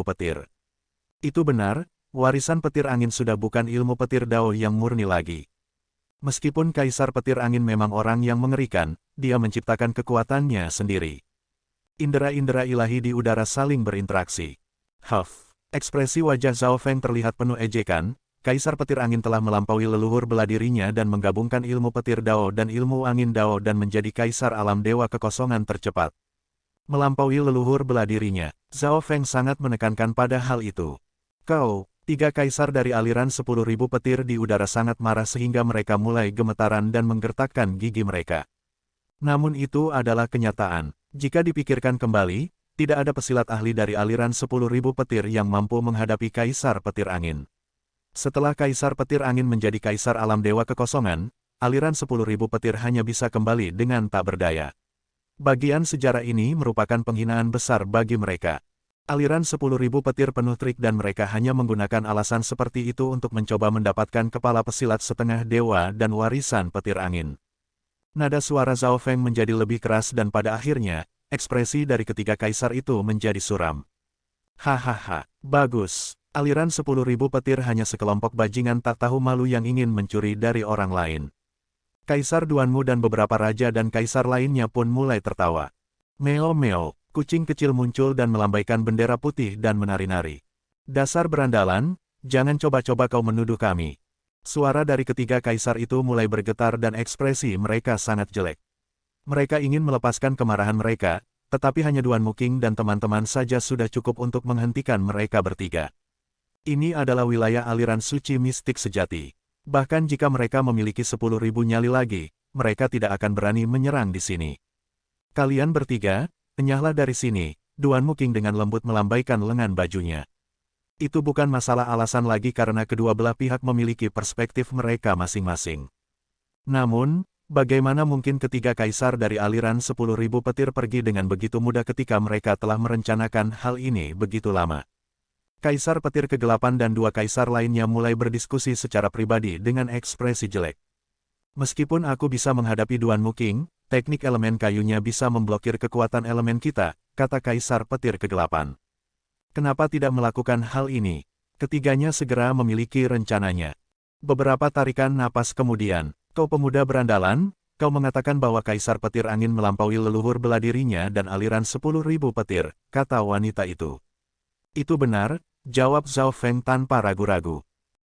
petir. Itu benar, warisan petir angin sudah bukan ilmu petir Dao yang murni lagi. Meskipun Kaisar Petir Angin memang orang yang mengerikan, dia menciptakan kekuatannya sendiri. Indera-indera ilahi di udara saling berinteraksi. Huff, ekspresi wajah Zhao Feng terlihat penuh ejekan. Kaisar Petir Angin telah melampaui leluhur bela dirinya dan menggabungkan ilmu petir Dao dan ilmu angin Dao dan menjadi Kaisar Alam Dewa Kekosongan tercepat. Melampaui leluhur bela dirinya, Zhao Feng sangat menekankan pada hal itu. Kau, 3 kaisar dari aliran 10.000 petir di udara sangat marah sehingga mereka mulai gemetaran dan menggertakkan gigi mereka. Namun itu adalah kenyataan. Jika dipikirkan kembali, tidak ada pesilat ahli dari aliran 10.000 petir yang mampu menghadapi Kaisar Petir Angin. Setelah Kaisar Petir Angin menjadi Kaisar Alam Dewa Kekosongan, aliran 10.000 petir hanya bisa kembali dengan tak berdaya. Bagian sejarah ini merupakan penghinaan besar bagi mereka. Aliran 10.000 petir penuh trik dan mereka hanya menggunakan alasan seperti itu untuk mencoba mendapatkan kepala pesilat setengah dewa dan warisan petir angin. Nada suara Zhao Feng menjadi lebih keras dan pada akhirnya, ekspresi dari ketiga kaisar itu menjadi suram. Hahaha, bagus. Aliran 10.000 petir hanya sekelompok bajingan tak tahu malu yang ingin mencuri dari orang lain. Kaisar Duanmu dan beberapa raja dan kaisar lainnya pun mulai tertawa. Meo-meo. Kucing kecil muncul dan melambaikan bendera putih dan menari-nari. Dasar berandalan, jangan coba-coba kau menuduh kami. Suara dari ketiga kaisar itu mulai bergetar dan ekspresi mereka sangat jelek. Mereka ingin melepaskan kemarahan mereka, tetapi hanya Duanmu King dan teman-teman saja sudah cukup untuk menghentikan mereka bertiga. Ini adalah wilayah aliran suci mistik sejati. Bahkan jika mereka memiliki 10.000 nyali lagi, mereka tidak akan berani menyerang di sini. Kalian bertiga, enyahlah dari sini, Duanmu King dengan lembut melambaikan lengan bajunya. Itu bukan masalah alasan lagi karena kedua belah pihak memiliki perspektif mereka masing-masing. Namun, bagaimana mungkin ketiga kaisar dari aliran 10.000 petir pergi dengan begitu mudah ketika mereka telah merencanakan hal ini begitu lama? Kaisar petir kegelapan dan 2 kaisar lainnya mulai berdiskusi secara pribadi dengan ekspresi jelek. Meskipun aku bisa menghadapi Duanmu King, teknik elemen kayunya bisa memblokir kekuatan elemen kita, kata Kaisar Petir Kegelapan. Kenapa tidak melakukan hal ini? Ketiganya segera memiliki rencananya. Beberapa tarikan napas kemudian, kau pemuda berandalan, kau mengatakan bahwa Kaisar Petir Angin melampaui leluhur bela dirinya dan aliran 10.000 petir, kata wanita itu. Itu benar, jawab Zhao Feng tanpa ragu-ragu.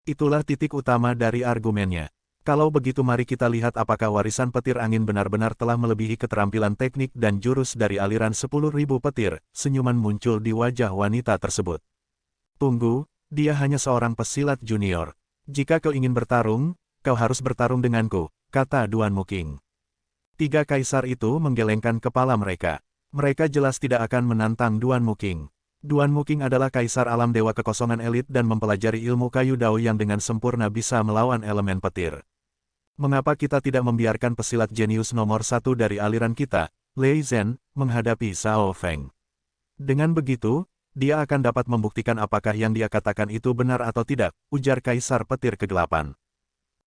Itulah titik utama dari argumennya. Kalau begitu mari kita lihat apakah warisan petir angin benar-benar telah melebihi keterampilan teknik dan jurus dari aliran 10.000 petir, senyuman muncul di wajah wanita tersebut. Tunggu, dia hanya seorang pesilat junior. Jika kau ingin bertarung, kau harus bertarung denganku, kata Duanmu King. 3 kaisar itu menggelengkan kepala mereka. Mereka jelas tidak akan menantang Duanmu King. Duanmu King adalah kaisar alam dewa kekosongan elit dan mempelajari ilmu kayu Dao yang dengan sempurna bisa melawan elemen petir. Mengapa kita tidak membiarkan pesilat jenius nomor 1 dari aliran kita, Lei Zhen, menghadapi Zhao Feng? Dengan begitu, dia akan dapat membuktikan apakah yang dia katakan itu benar atau tidak, ujar Kaisar Petir Kegelapan.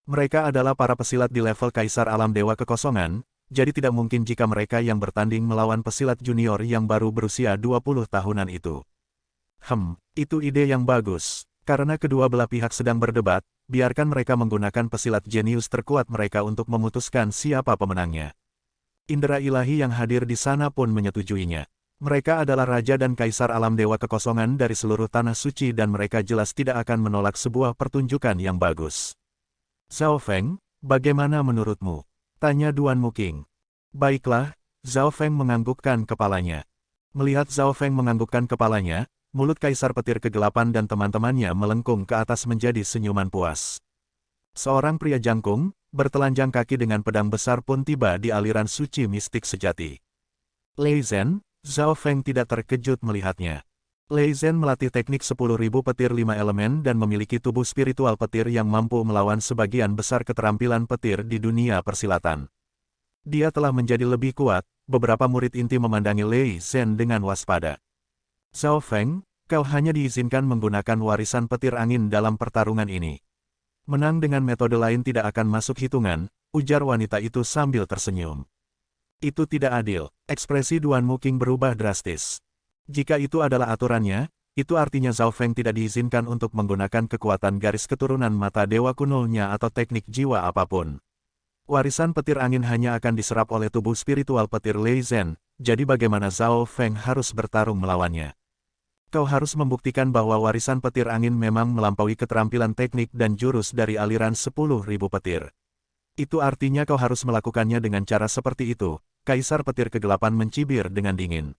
Mereka adalah para pesilat di level Kaisar Alam Dewa Kekosongan, jadi tidak mungkin jika mereka yang bertanding melawan pesilat junior yang baru berusia 20 tahunan itu. Itu ide yang bagus. Karena kedua belah pihak sedang berdebat, biarkan mereka menggunakan pesilat jenius terkuat mereka untuk memutuskan siapa pemenangnya. Indera ilahi yang hadir di sana pun menyetujuinya. Mereka adalah raja dan kaisar alam dewa kekosongan dari seluruh tanah suci dan mereka jelas tidak akan menolak sebuah pertunjukan yang bagus. Zhao Feng, bagaimana menurutmu? Tanya Duanmu King. Baiklah, Zhao Feng menganggukkan kepalanya. Melihat Zhao Feng menganggukkan kepalanya, mulut Kaisar Petir Kegelapan dan teman-temannya melengkung ke atas menjadi senyuman puas. Seorang pria jangkung, bertelanjang kaki dengan pedang besar pun tiba di aliran suci mistik sejati. Lei Zhen, Zhao Feng tidak terkejut melihatnya. Lei Zhen melatih teknik 10.000 petir 5 elemen dan memiliki tubuh spiritual petir yang mampu melawan sebagian besar keterampilan petir di dunia persilatan. Dia telah menjadi lebih kuat, beberapa murid inti memandangi Lei Zhen dengan waspada. Zhao Feng, kau hanya diizinkan menggunakan warisan petir angin dalam pertarungan ini. Menang dengan metode lain tidak akan masuk hitungan, ujar wanita itu sambil tersenyum. Itu tidak adil. Ekspresi Duan Muking berubah drastis. Jika itu adalah aturannya, itu artinya Zhao Feng tidak diizinkan untuk menggunakan kekuatan garis keturunan mata dewa kunonya atau teknik jiwa apapun. Warisan petir angin hanya akan diserap oleh tubuh spiritual petir Lei Zhen, jadi bagaimana Zhao Feng harus bertarung melawannya? Kau harus membuktikan bahwa warisan petir angin memang melampaui keterampilan teknik dan jurus dari aliran 10.000 petir. Itu artinya kau harus melakukannya dengan cara seperti itu. Kaisar petir kegelapan mencibir dengan dingin.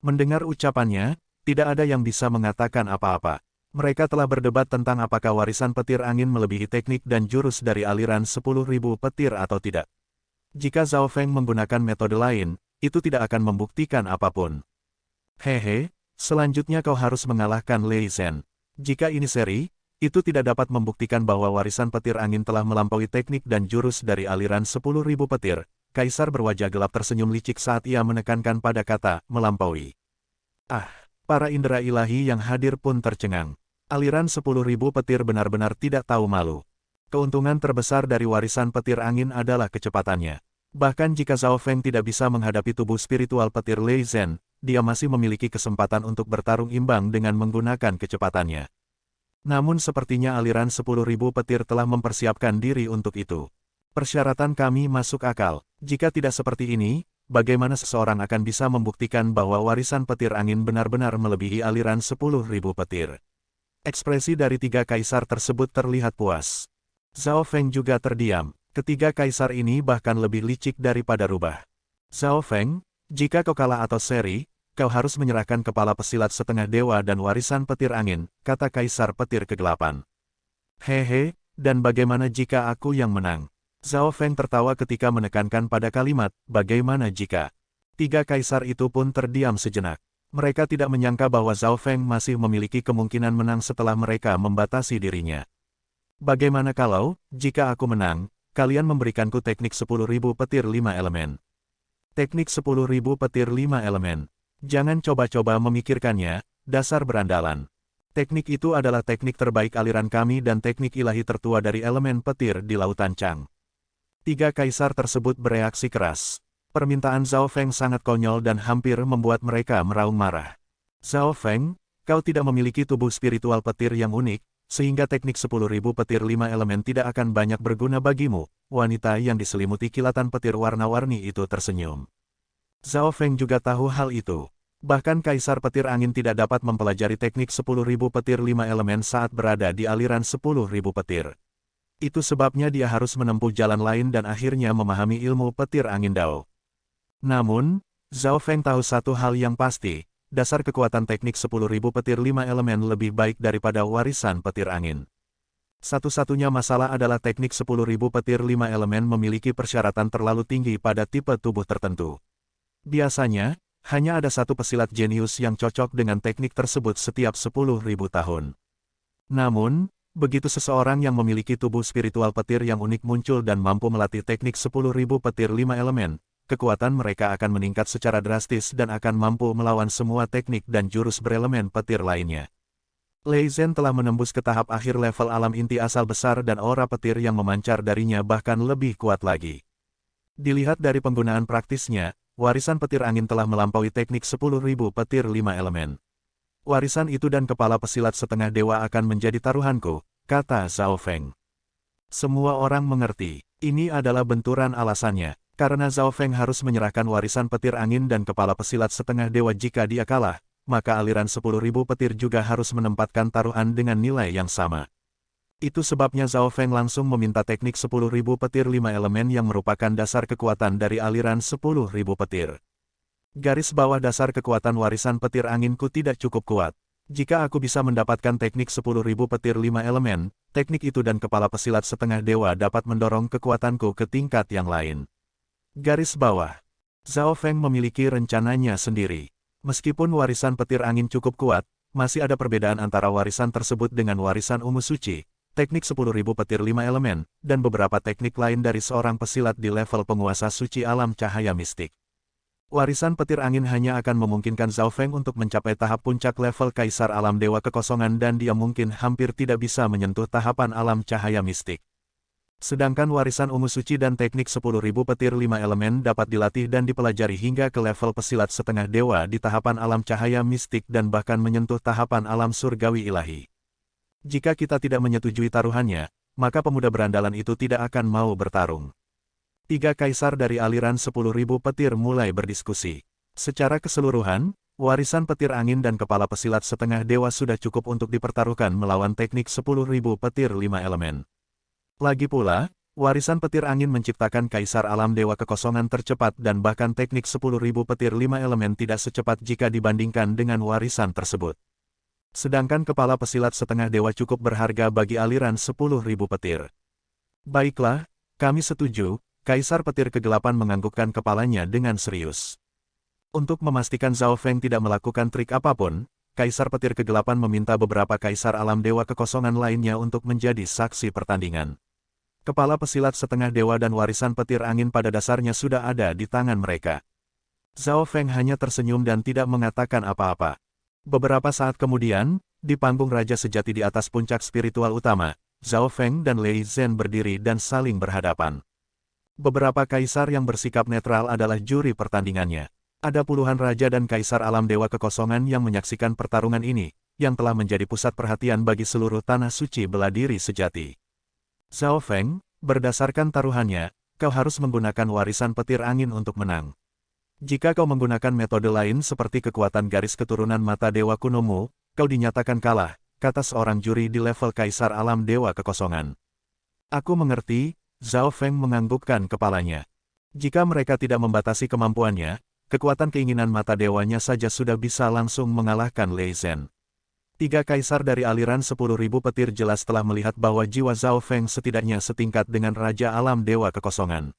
Mendengar ucapannya, tidak ada yang bisa mengatakan apa-apa. Mereka telah berdebat tentang apakah warisan petir angin melebihi teknik dan jurus dari aliran 10.000 petir atau tidak. Jika Zhao Feng menggunakan metode lain, itu tidak akan membuktikan apapun. Hehe. Selanjutnya kau harus mengalahkan Lei Zhen. Jika ini seri, itu tidak dapat membuktikan bahwa warisan petir angin telah melampaui teknik dan jurus dari aliran 10.000 petir. Kaisar berwajah gelap tersenyum licik saat ia menekankan pada kata, melampaui. Ah, para indera ilahi yang hadir pun tercengang. Aliran 10.000 petir benar-benar tidak tahu malu. Keuntungan terbesar dari warisan petir angin adalah kecepatannya. Bahkan jika Zhao Feng tidak bisa menghadapi tubuh spiritual petir Lei Zhen, dia masih memiliki kesempatan untuk bertarung imbang dengan menggunakan kecepatannya. Namun sepertinya aliran 10.000 petir telah mempersiapkan diri untuk itu. Persyaratan kami masuk akal. Jika tidak seperti ini, bagaimana seseorang akan bisa membuktikan bahwa warisan petir angin benar-benar melebihi aliran 10.000 petir? Ekspresi dari tiga kaisar tersebut terlihat puas. Zhao Feng juga terdiam. Ketiga kaisar ini bahkan lebih licik daripada rubah. Zhao Feng, jika kau kalah atau seri, kau harus menyerahkan kepala pesilat setengah dewa dan warisan petir angin, kata kaisar petir kegelapan. Hehe, dan bagaimana jika aku yang menang? Zhao Feng tertawa ketika menekankan pada kalimat, bagaimana jika? Tiga kaisar itu pun terdiam sejenak. Mereka tidak menyangka bahwa Zhao Feng masih memiliki kemungkinan menang setelah mereka membatasi dirinya. Bagaimana kalau, jika aku menang, kalian memberikanku teknik 10.000 petir 5 elemen? Teknik 10.000 petir 5 elemen. Jangan coba-coba memikirkannya, dasar berandalan. Teknik itu adalah teknik terbaik aliran kami dan teknik ilahi tertua dari elemen petir di Lautan Chang. Tiga kaisar tersebut bereaksi keras. Permintaan Zhao Feng sangat konyol dan hampir membuat mereka meraung marah. Zhao Feng, kau tidak memiliki tubuh spiritual petir yang unik, sehingga teknik 10.000 petir 5 elemen tidak akan banyak berguna bagimu. Wanita yang diselimuti kilatan petir warna-warni itu tersenyum. Zhao Feng juga tahu hal itu. Bahkan Kaisar Petir Angin tidak dapat mempelajari teknik 10.000 petir 5 elemen saat berada di aliran 10.000 petir. Itu sebabnya dia harus menempuh jalan lain dan akhirnya memahami ilmu petir angin Dao. Namun, Zhao Feng tahu satu hal yang pasti, dasar kekuatan teknik 10.000 petir 5 elemen lebih baik daripada warisan petir angin. Satu-satunya masalah adalah teknik 10.000 petir 5 elemen memiliki persyaratan terlalu tinggi pada tipe tubuh tertentu. Biasanya, hanya ada satu pesilat jenius yang cocok dengan teknik tersebut setiap 10.000 tahun. Namun, begitu seseorang yang memiliki tubuh spiritual petir yang unik muncul dan mampu melatih teknik 10.000 petir 5 elemen, kekuatan mereka akan meningkat secara drastis dan akan mampu melawan semua teknik dan jurus berelemen petir lainnya. Lei Zhen telah menembus ke tahap akhir level alam inti asal besar dan aura petir yang memancar darinya bahkan lebih kuat lagi. Dilihat dari penggunaan praktisnya, warisan petir angin telah melampaui teknik 10.000 petir 5 elemen. Warisan itu dan kepala pesilat setengah dewa akan menjadi taruhanku, kata Zhao Feng. Semua orang mengerti, ini adalah benturan alasannya, karena Zhao Feng harus menyerahkan warisan petir angin dan kepala pesilat setengah dewa jika dia kalah, maka aliran 10.000 petir juga harus menempatkan taruhan dengan nilai yang sama. Itu sebabnya Zhao Feng langsung meminta teknik 10.000 petir 5 elemen yang merupakan dasar kekuatan dari aliran 10.000 petir. Garis bawah dasar kekuatan warisan petir anginku tidak cukup kuat. Jika aku bisa mendapatkan teknik 10.000 petir 5 elemen, teknik itu dan kepala pesilat setengah dewa dapat mendorong kekuatanku ke tingkat yang lain. Garis bawah. Zhao Feng memiliki rencananya sendiri. Meskipun warisan petir angin cukup kuat, masih ada perbedaan antara warisan tersebut dengan warisan ungu suci, teknik 10.000 petir 5 elemen, dan beberapa teknik lain dari seorang pesilat di level penguasa suci alam cahaya mistik. Warisan petir angin hanya akan memungkinkan Zhao Feng untuk mencapai tahap puncak level kaisar alam dewa kekosongan dan dia mungkin hampir tidak bisa menyentuh tahapan alam cahaya mistik. Sedangkan warisan ungu suci dan teknik 10.000 petir 5 elemen dapat dilatih dan dipelajari hingga ke level pesilat setengah dewa di tahapan alam cahaya mistik dan bahkan menyentuh tahapan alam surgawi ilahi. Jika kita tidak menyetujui taruhannya, maka pemuda berandalan itu tidak akan mau bertarung. 3 kaisar dari aliran 10.000 petir mulai berdiskusi. Secara keseluruhan, warisan petir angin dan kepala pesilat setengah dewa sudah cukup untuk dipertaruhkan melawan teknik 10.000 petir 5 elemen. Lagi pula, warisan petir angin menciptakan kaisar alam dewa kekosongan tercepat dan bahkan teknik 10.000 petir 5 elemen tidak secepat jika dibandingkan dengan warisan tersebut. Sedangkan kepala pesilat setengah dewa cukup berharga bagi aliran 10.000 petir. Baiklah, kami setuju, kaisar petir kegelapan menganggukkan kepalanya dengan serius. Untuk memastikan Zhao Feng tidak melakukan trik apapun, kaisar petir kegelapan meminta beberapa kaisar alam dewa kekosongan lainnya untuk menjadi saksi pertandingan. Kepala pesilat setengah dewa dan warisan petir angin pada dasarnya sudah ada di tangan mereka. Zhao Feng hanya tersenyum dan tidak mengatakan apa-apa. Beberapa saat kemudian, di panggung raja sejati di atas puncak spiritual utama, Zhao Feng dan Lei Zhen berdiri dan saling berhadapan. Beberapa kaisar yang bersikap netral adalah juri pertandingannya. Ada puluhan raja dan kaisar alam dewa kekosongan yang menyaksikan pertarungan ini, yang telah menjadi pusat perhatian bagi seluruh tanah suci bela diri sejati. Zhao Feng, berdasarkan taruhannya, kau harus menggunakan warisan petir angin untuk menang. Jika kau menggunakan metode lain seperti kekuatan garis keturunan mata dewa kunomu, kau dinyatakan kalah, kata seorang juri di level kaisar alam dewa kekosongan. Aku mengerti, Zhao Feng menganggukkan kepalanya. Jika mereka tidak membatasi kemampuannya, kekuatan keinginan mata dewanya saja sudah bisa langsung mengalahkan Lei Zhen. 3 kaisar dari aliran 10.000 petir jelas telah melihat bahwa jiwa Zhao Feng setidaknya setingkat dengan Raja Alam Dewa Kekosongan.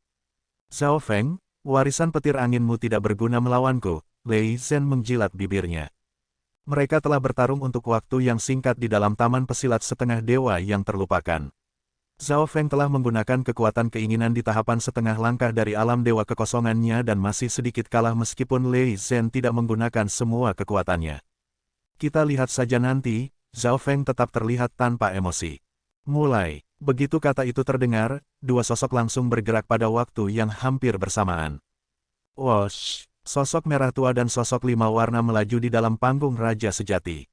Zhao Feng, warisan petir anginmu tidak berguna melawanku, Lei Zhen menjilat bibirnya. Mereka telah bertarung untuk waktu yang singkat di dalam taman pesilat setengah dewa yang terlupakan. Zhao Feng telah menggunakan kekuatan keinginan di tahapan setengah langkah dari alam dewa kekosongannya dan masih sedikit kalah meskipun Lei Zhen tidak menggunakan semua kekuatannya. Kita lihat saja nanti, Zhao Feng tetap terlihat tanpa emosi. Mulai, begitu kata itu terdengar, 2 sosok langsung bergerak pada waktu yang hampir bersamaan. Wosh, sosok merah tua dan sosok 5 warna melaju di dalam panggung Raja Sejati.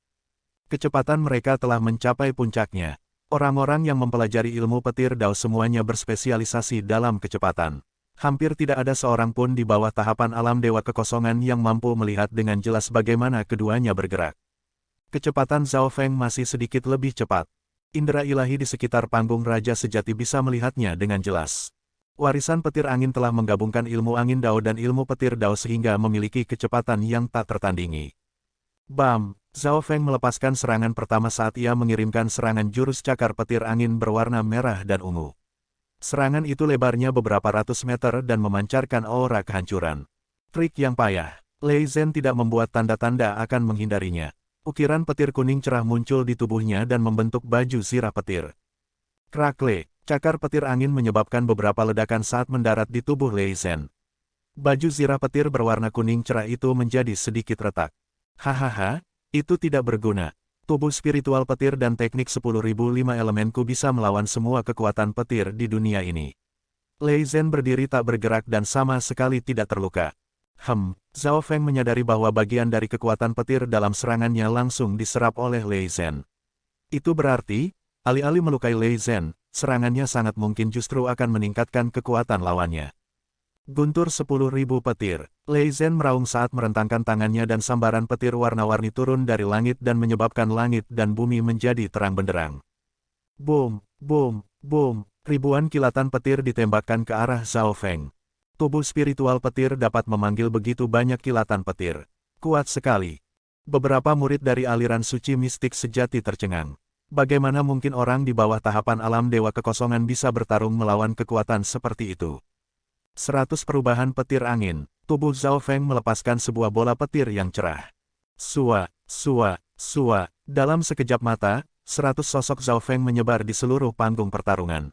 Kecepatan mereka telah mencapai puncaknya. Orang-orang yang mempelajari ilmu petir dao semuanya berspesialisasi dalam kecepatan. Hampir tidak ada seorang pun di bawah tahapan alam dewa kekosongan yang mampu melihat dengan jelas bagaimana keduanya bergerak. Kecepatan Zhao Feng masih sedikit lebih cepat. Indera ilahi di sekitar panggung Raja Sejati bisa melihatnya dengan jelas. Warisan petir angin telah menggabungkan ilmu angin dao dan ilmu petir dao sehingga memiliki kecepatan yang tak tertandingi. Bam! Zhao Feng melepaskan serangan pertama saat ia mengirimkan serangan jurus cakar petir angin berwarna merah dan ungu. Serangan itu lebarnya beberapa ratus meter dan memancarkan aura kehancuran. Trik yang payah. Lei Zhen tidak membuat tanda-tanda akan menghindarinya. Ukiran petir kuning cerah muncul di tubuhnya dan membentuk baju zirah petir. Krakle, cakar petir angin menyebabkan beberapa ledakan saat mendarat di tubuh Lei Zhen. Baju zirah petir berwarna kuning cerah itu menjadi sedikit retak. Hahaha, itu tidak berguna. Tubuh spiritual petir dan teknik 10.005 elemenku bisa melawan semua kekuatan petir di dunia ini. Lei Zhen berdiri tak bergerak dan sama sekali tidak terluka. Zhao Feng menyadari bahwa bagian dari kekuatan petir dalam serangannya langsung diserap oleh Lei Zhen. Itu berarti, alih-alih melukai Lei Zhen, serangannya sangat mungkin justru akan meningkatkan kekuatan lawannya. Guntur 10.000 petir. Lei Zhen meraung saat merentangkan tangannya dan sambaran petir warna-warni turun dari langit dan menyebabkan langit dan bumi menjadi terang benderang. Boom, boom, boom, ribuan kilatan petir ditembakkan ke arah Zhao Feng. Tubuh spiritual petir dapat memanggil begitu banyak kilatan petir. Kuat sekali. Beberapa murid dari aliran suci mistik sejati tercengang. Bagaimana mungkin orang di bawah tahapan alam dewa kekosongan bisa bertarung melawan kekuatan seperti itu? 100 perubahan petir angin. Tubuh Zhao Feng melepaskan sebuah bola petir yang cerah. Sua, sua, sua. Dalam sekejap mata, 100 sosok Zhao Feng menyebar di seluruh panggung pertarungan.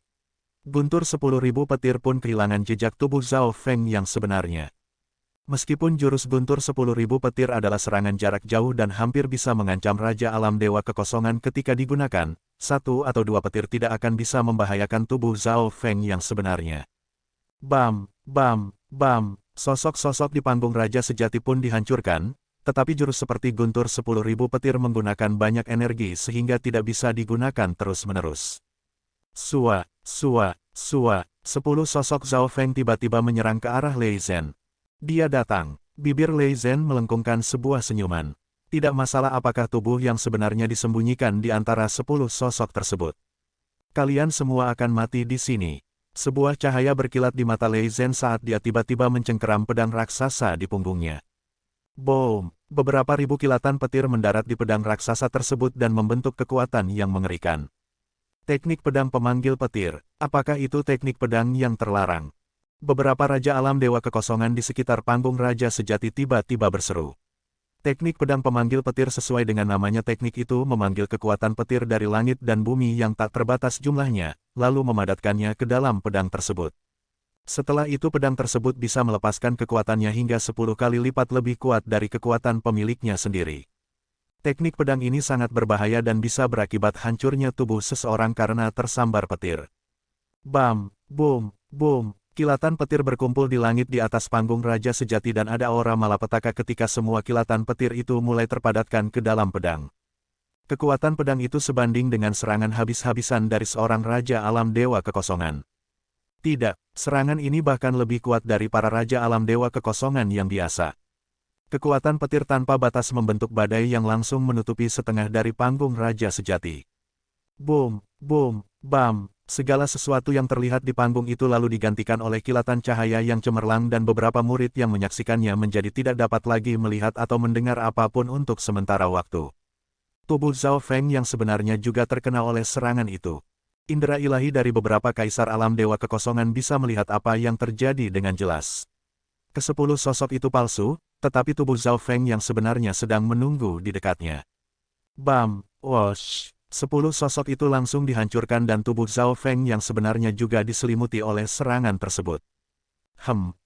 Guntur 10.000 petir pun kehilangan jejak tubuh Zhao Feng yang sebenarnya. Meskipun jurus guntur 10.000 petir adalah serangan jarak jauh dan hampir bisa mengancam Raja Alam Dewa Kekosongan ketika digunakan, satu atau dua petir tidak akan bisa membahayakan tubuh Zhao Feng yang sebenarnya. Bam, bam, bam, sosok-sosok di panggung Raja Sejati pun dihancurkan, tetapi jurus seperti guntur 10.000 petir menggunakan banyak energi sehingga tidak bisa digunakan terus-menerus. Sua, sua, sua, 10 sosok Zhao Feng tiba-tiba menyerang ke arah Lei Zhen. Dia datang. Bibir Lei Zhen melengkungkan sebuah senyuman. Tidak masalah apakah tubuh yang sebenarnya disembunyikan di antara 10 sosok tersebut. Kalian semua akan mati di sini. Sebuah cahaya berkilat di mata Lei Zhen saat dia tiba-tiba mencengkeram pedang raksasa di punggungnya. Boom! Beberapa ribu kilatan petir mendarat di pedang raksasa tersebut dan membentuk kekuatan yang mengerikan. Teknik pedang pemanggil petir. Apakah itu teknik pedang yang terlarang? Beberapa Raja Alam Dewa Kekosongan di sekitar panggung Raja Sejati tiba-tiba berseru. Teknik pedang pemanggil petir sesuai dengan namanya, teknik itu memanggil kekuatan petir dari langit dan bumi yang tak terbatas jumlahnya, lalu memadatkannya ke dalam pedang tersebut. Setelah itu pedang tersebut bisa melepaskan kekuatannya hingga 10 kali lipat lebih kuat dari kekuatan pemiliknya sendiri. Teknik pedang ini sangat berbahaya dan bisa berakibat hancurnya tubuh seseorang karena tersambar petir. Bam, boom, boom. Kilatan petir berkumpul di langit di atas panggung Raja Sejati dan ada aura malapetaka ketika semua kilatan petir itu mulai terpadatkan ke dalam pedang. Kekuatan pedang itu sebanding dengan serangan habis-habisan dari seorang Raja Alam Dewa Kekosongan. Tidak, serangan ini bahkan lebih kuat dari para Raja Alam Dewa Kekosongan yang biasa. Kekuatan petir tanpa batas membentuk badai yang langsung menutupi setengah dari panggung Raja Sejati. Boom, boom, bam. Segala sesuatu yang terlihat di panggung itu lalu digantikan oleh kilatan cahaya yang cemerlang dan beberapa murid yang menyaksikannya menjadi tidak dapat lagi melihat atau mendengar apapun untuk sementara waktu. Tubuh Zhao Feng yang sebenarnya juga terkena oleh serangan itu. Indera ilahi dari beberapa kaisar alam dewa kekosongan bisa melihat apa yang terjadi dengan jelas. Kesepuluh sosok itu palsu, tetapi tubuh Zhao Feng yang sebenarnya sedang menunggu di dekatnya. Bam, wosh. 10 sosok itu langsung dihancurkan dan tubuh Zhao Feng yang sebenarnya juga diselimuti oleh serangan tersebut.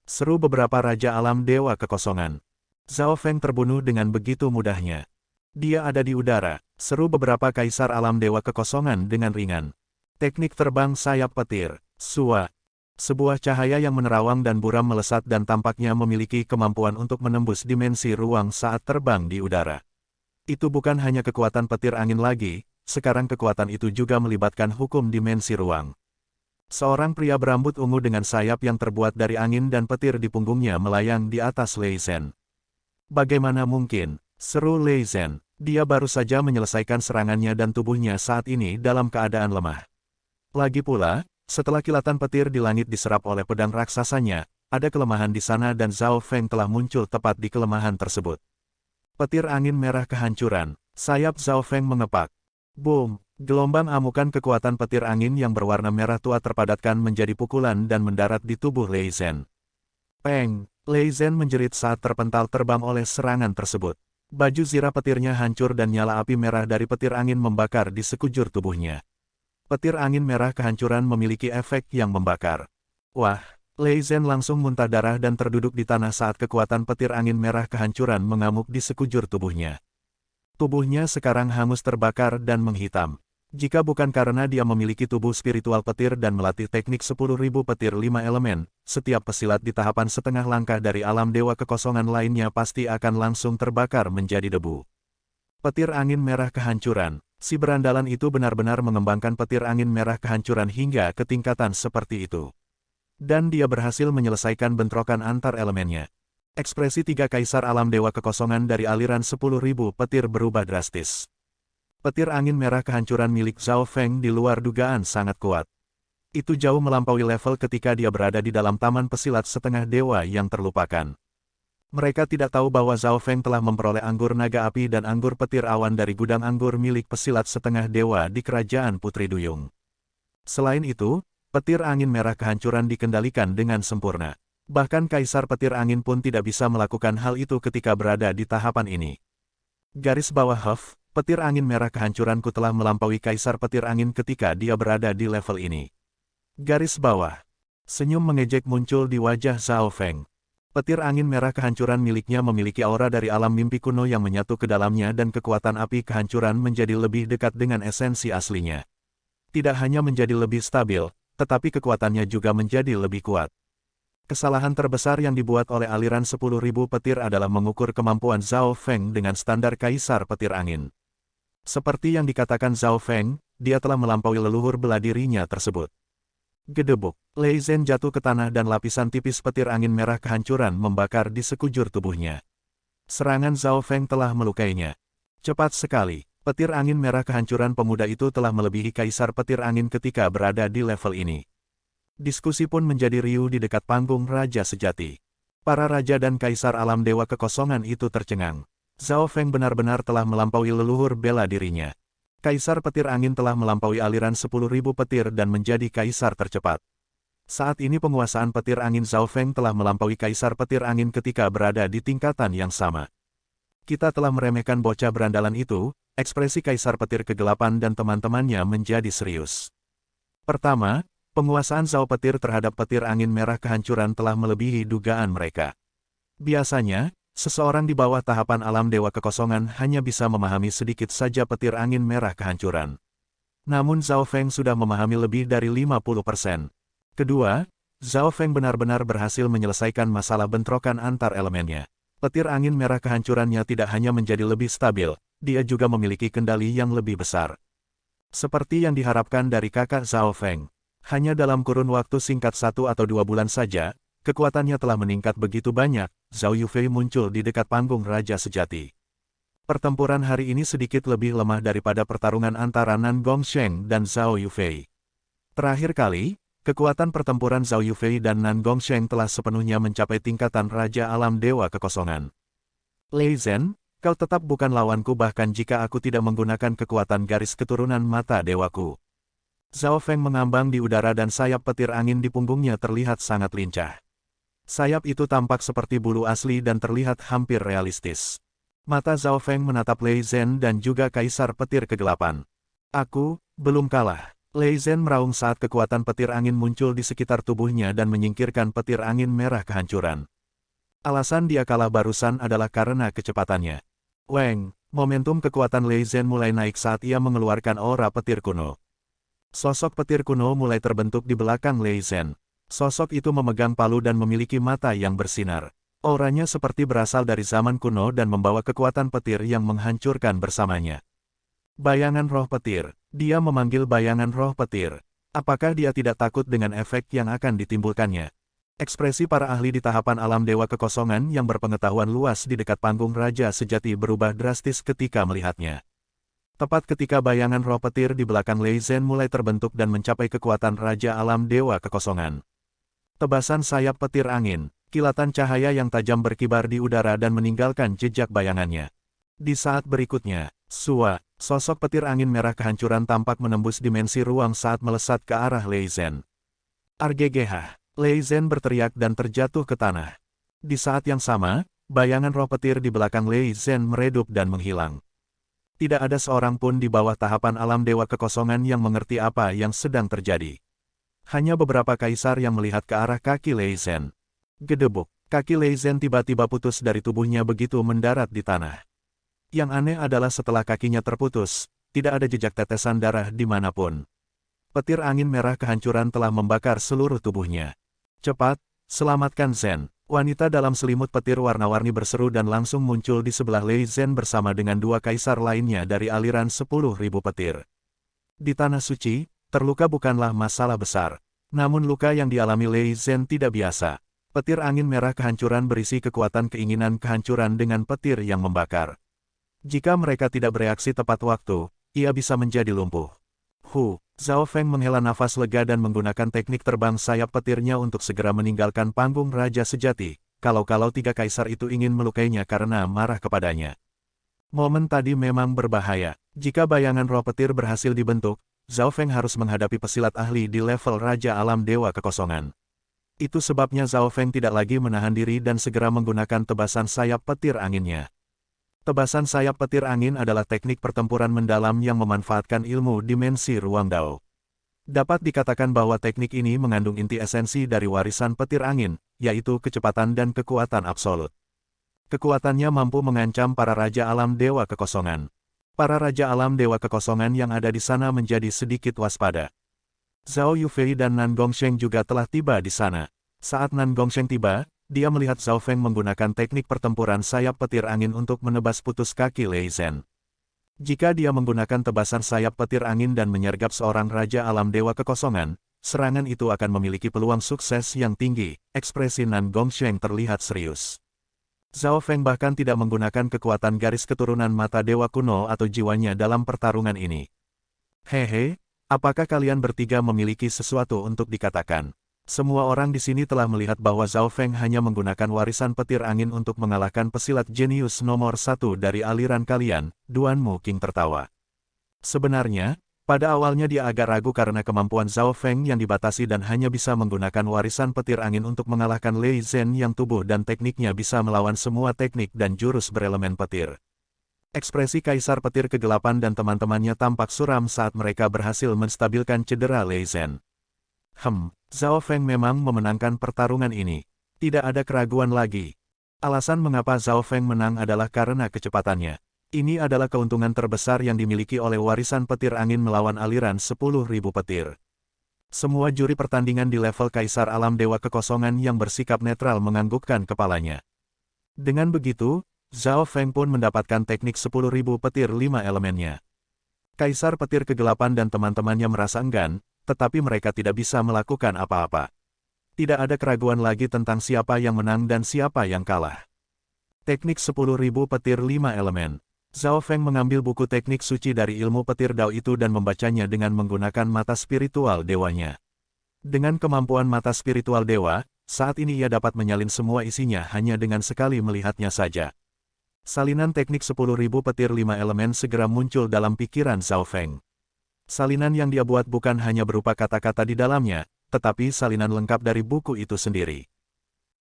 Seru beberapa Raja Alam Dewa Kekosongan. Zhao Feng terbunuh dengan begitu mudahnya. Dia ada di udara, seru beberapa Kaisar Alam Dewa Kekosongan dengan ringan. Teknik terbang sayap petir, Sua. Sebuah cahaya yang menerawang dan buram melesat dan tampaknya memiliki kemampuan untuk menembus dimensi ruang saat terbang di udara. Itu bukan hanya kekuatan petir angin lagi. Sekarang kekuatan itu juga melibatkan hukum dimensi ruang. Seorang pria berambut ungu dengan sayap yang terbuat dari angin dan petir di punggungnya melayang di atas Lei Zhen. Bagaimana mungkin? Seru Lei Zhen. Dia baru saja menyelesaikan serangannya dan tubuhnya saat ini dalam keadaan lemah. Lagi pula, setelah kilatan petir di langit diserap oleh pedang raksasanya, ada kelemahan di sana dan Zhao Feng telah muncul tepat di kelemahan tersebut. Petir angin merah kehancuran. Sayap Zhao Feng mengepak. Boom! Gelombang amukan kekuatan petir angin yang berwarna merah tua terpadatkan menjadi pukulan dan mendarat di tubuh Lei Zhen. Peng! Lei Zhen menjerit saat terpental terbang oleh serangan tersebut. Baju zirah petirnya hancur dan nyala api merah dari petir angin membakar di sekujur tubuhnya. Petir angin merah kehancuran memiliki efek yang membakar. Wah! Lei Zhen langsung muntah darah dan terduduk di tanah saat kekuatan petir angin merah kehancuran mengamuk di sekujur tubuhnya. Tubuhnya sekarang hangus terbakar dan menghitam. Jika bukan karena dia memiliki tubuh spiritual petir dan melatih teknik 10.000 petir 5 elemen, setiap pesilat di tahapan setengah langkah dari alam dewa kekosongan lainnya pasti akan langsung terbakar menjadi debu. Petir angin merah kehancuran. Si berandalan itu benar-benar mengembangkan petir angin merah kehancuran hingga ke tingkatan seperti itu. Dan dia berhasil menyelesaikan bentrokan antar elemennya. Ekspresi tiga kaisar alam dewa kekosongan dari aliran 10.000 petir berubah drastis. Petir angin merah kehancuran milik Zhao Feng di luar dugaan sangat kuat. Itu jauh melampaui level ketika dia berada di dalam taman pesilat setengah dewa yang terlupakan. Mereka tidak tahu bahwa Zhao Feng telah memperoleh anggur naga api dan anggur petir awan dari gudang anggur milik pesilat setengah dewa di kerajaan Putri Duyung. Selain itu, petir angin merah kehancuran dikendalikan dengan sempurna. Bahkan Kaisar Petir Angin pun tidak bisa melakukan hal itu ketika berada di tahapan ini. Garis bawah Huff, petir angin merah kehancuranku telah melampaui Kaisar Petir Angin ketika dia berada di level ini. Garis bawah. Senyum mengejek muncul di wajah Zhao Feng. Petir angin merah kehancuran miliknya memiliki aura dari alam mimpi kuno yang menyatu ke dalamnya dan kekuatan api kehancuran menjadi lebih dekat dengan esensi aslinya. Tidak hanya menjadi lebih stabil, tetapi kekuatannya juga menjadi lebih kuat. Kesalahan terbesar yang dibuat oleh aliran 10.000 petir adalah mengukur kemampuan Zhao Feng dengan standar kaisar petir angin. Seperti yang dikatakan Zhao Feng, dia telah melampaui leluhur bela dirinya tersebut. Gedebuk, Lei Zhen jatuh ke tanah dan lapisan tipis petir angin merah kehancuran membakar di sekujur tubuhnya. Serangan Zhao Feng telah melukainya. Cepat sekali, petir angin merah kehancuran pemuda itu telah melebihi kaisar petir angin ketika berada di level ini. Diskusi pun menjadi riuh di dekat panggung Raja Sejati. Para raja dan kaisar alam dewa kekosongan itu tercengang. Zhao Feng benar-benar telah melampaui leluhur bela dirinya. Kaisar petir angin telah melampaui aliran 10.000 petir dan menjadi kaisar tercepat. Saat ini penguasaan petir angin Zhao Feng telah melampaui kaisar petir angin ketika berada di tingkatan yang sama. Kita telah meremehkan bocah berandalan itu, ekspresi kaisar petir kegelapan dan teman-temannya menjadi serius. Pertama, penguasaan Zhao petir terhadap petir angin merah kehancuran telah melebihi dugaan mereka. Biasanya, seseorang di bawah tahapan alam dewa kekosongan hanya bisa memahami sedikit saja petir angin merah kehancuran. Namun Zhao Feng sudah memahami lebih dari 50%. Kedua, Zhao Feng benar-benar berhasil menyelesaikan masalah bentrokan antar elemennya. Petir angin merah kehancurannya tidak hanya menjadi lebih stabil, dia juga memiliki kendali yang lebih besar. Seperti yang diharapkan dari kakak Zhao Feng, hanya dalam kurun waktu singkat 1 atau 2 bulan saja, kekuatannya telah meningkat begitu banyak. Zhao Yufei muncul di dekat panggung Raja Sejati. Pertempuran hari ini sedikit lebih lemah daripada pertarungan antara Nan Gongsheng dan Zhao Yufei. Terakhir kali, kekuatan pertempuran Zhao Yufei dan Nan Gongsheng telah sepenuhnya mencapai tingkatan Raja Alam Dewa Kekosongan. Lei Zhen, kau tetap bukan lawanku bahkan jika aku tidak menggunakan kekuatan garis keturunan mata dewaku. Zhao Feng mengambang di udara dan sayap petir angin di punggungnya terlihat sangat lincah. Sayap itu tampak seperti bulu asli dan terlihat hampir realistis. Mata Zhao Feng menatap Lei Zhen dan juga kaisar petir kegelapan. Aku, belum kalah. Lei Zhen meraung saat kekuatan petir angin muncul di sekitar tubuhnya dan menyingkirkan petir angin merah kehancuran. Alasan dia kalah barusan adalah karena kecepatannya. Weng, momentum kekuatan Lei Zhen mulai naik saat ia mengeluarkan aura petir kuno. Sosok petir kuno mulai terbentuk di belakang Lei Zhen. Sosok itu memegang palu dan memiliki mata yang bersinar. Auranya seperti berasal dari zaman kuno dan membawa kekuatan petir yang menghancurkan bersamanya. Bayangan roh petir. Dia memanggil bayangan roh petir. Apakah dia tidak takut dengan efek yang akan ditimbulkannya? Ekspresi para ahli di tahapan alam dewa kekosongan yang berpengetahuan luas di dekat panggung Raja Sejati berubah drastis ketika melihatnya. Tepat ketika bayangan roh petir di belakang Lei Zhen mulai terbentuk dan mencapai kekuatan Raja Alam Dewa Kekosongan. Tebasan sayap petir angin, kilatan cahaya yang tajam berkibar di udara dan meninggalkan jejak bayangannya. Di saat berikutnya, sosok petir angin merah kehancuran tampak menembus dimensi ruang saat melesat ke arah Lei Zhen. Argegeh, Lei Zhen berteriak dan terjatuh ke tanah. Di saat yang sama, bayangan roh petir di belakang Lei Zhen meredup dan menghilang. Tidak ada seorang pun di bawah tahapan alam dewa kekosongan yang mengerti apa yang sedang terjadi. Hanya beberapa kaisar yang melihat ke arah kaki Lei Zhen. Gedebuk, kaki Lei Zhen tiba-tiba putus dari tubuhnya begitu mendarat di tanah. Yang aneh adalah setelah kakinya terputus, tidak ada jejak tetesan darah dimanapun. Petir angin merah kehancuran telah membakar seluruh tubuhnya. Cepat, selamatkan Zhen. Wanita dalam selimut petir warna-warni berseru dan langsung muncul di sebelah Lei Zhen bersama dengan dua kaisar lainnya dari aliran 10.000 petir. Di Tanah Suci, terluka bukanlah masalah besar. Namun luka yang dialami Lei Zhen tidak biasa. Petir angin merah kehancuran berisi kekuatan keinginan kehancuran dengan petir yang membakar. Jika mereka tidak bereaksi tepat waktu, ia bisa menjadi lumpuh. Zhao Feng menghela nafas lega dan menggunakan teknik terbang sayap petirnya untuk segera meninggalkan panggung Raja Sejati, kalau-kalau tiga kaisar itu ingin melukainya karena marah kepadanya. Momen tadi memang berbahaya. Jika bayangan roh petir berhasil dibentuk, Zhao Feng harus menghadapi pesilat ahli di level Raja Alam Dewa Kekosongan. Itu sebabnya Zhao Feng tidak lagi menahan diri dan segera menggunakan tebasan sayap petir anginnya. Tebasan sayap petir angin adalah teknik pertempuran mendalam yang memanfaatkan ilmu dimensi ruang Dao. Dapat dikatakan bahwa teknik ini mengandung inti esensi dari warisan petir angin, yaitu kecepatan dan kekuatan absolut. Kekuatannya mampu mengancam para Raja Alam Dewa Kekosongan. Para Raja Alam Dewa Kekosongan yang ada di sana menjadi sedikit waspada. Zhao Yufei dan Nan Gongsheng juga telah tiba di sana. Saat Nan Gongsheng tiba, dia melihat Zhao Feng menggunakan teknik pertempuran sayap petir angin untuk menebas putus kaki Lei Zhen. Jika dia menggunakan tebasan sayap petir angin dan menyergap seorang Raja Alam Dewa Kekosongan, serangan itu akan memiliki peluang sukses yang tinggi. Ekspresi Nan Gongsheng terlihat serius. Zhao Feng bahkan tidak menggunakan kekuatan garis keturunan mata dewa kuno atau jiwanya dalam pertarungan ini. Hehe, apakah kalian bertiga memiliki sesuatu untuk dikatakan? Semua orang di sini telah melihat bahwa Zhao Feng hanya menggunakan warisan petir angin untuk mengalahkan pesilat jenius nomor 1 dari aliran kalian. Duan Muking tertawa. Sebenarnya, pada awalnya dia agak ragu karena kemampuan Zhao Feng yang dibatasi dan hanya bisa menggunakan warisan petir angin untuk mengalahkan Lei Zhen yang tubuh dan tekniknya bisa melawan semua teknik dan jurus berelemen petir. Ekspresi Kaisar Petir Kegelapan dan teman-temannya tampak suram saat mereka berhasil menstabilkan cedera Lei Zhen. Zhao Feng memang memenangkan pertarungan ini. Tidak ada keraguan lagi. Alasan mengapa Zhao Feng menang adalah karena kecepatannya. Ini adalah keuntungan terbesar yang dimiliki oleh warisan petir angin melawan aliran 10.000 petir. Semua juri pertandingan di level Kaisar Alam Dewa Kekosongan yang bersikap netral menganggukkan kepalanya. Dengan begitu, Zhao Feng pun mendapatkan teknik 10.000 petir 5 elemennya. Kaisar Petir Kegelapan dan teman-temannya merasa enggan, tetapi mereka tidak bisa melakukan apa-apa. Tidak ada keraguan lagi tentang siapa yang menang dan siapa yang kalah. Teknik 10.000 petir 5 elemen. Zhao Feng mengambil buku teknik suci dari ilmu petir Dao itu dan membacanya dengan menggunakan mata spiritual dewanya. Dengan kemampuan mata spiritual dewa, saat ini ia dapat menyalin semua isinya hanya dengan sekali melihatnya saja. Salinan teknik 10.000 petir 5 elemen segera muncul dalam pikiran Zhao Feng. Salinan yang dia buat bukan hanya berupa kata-kata di dalamnya, tetapi salinan lengkap dari buku itu sendiri.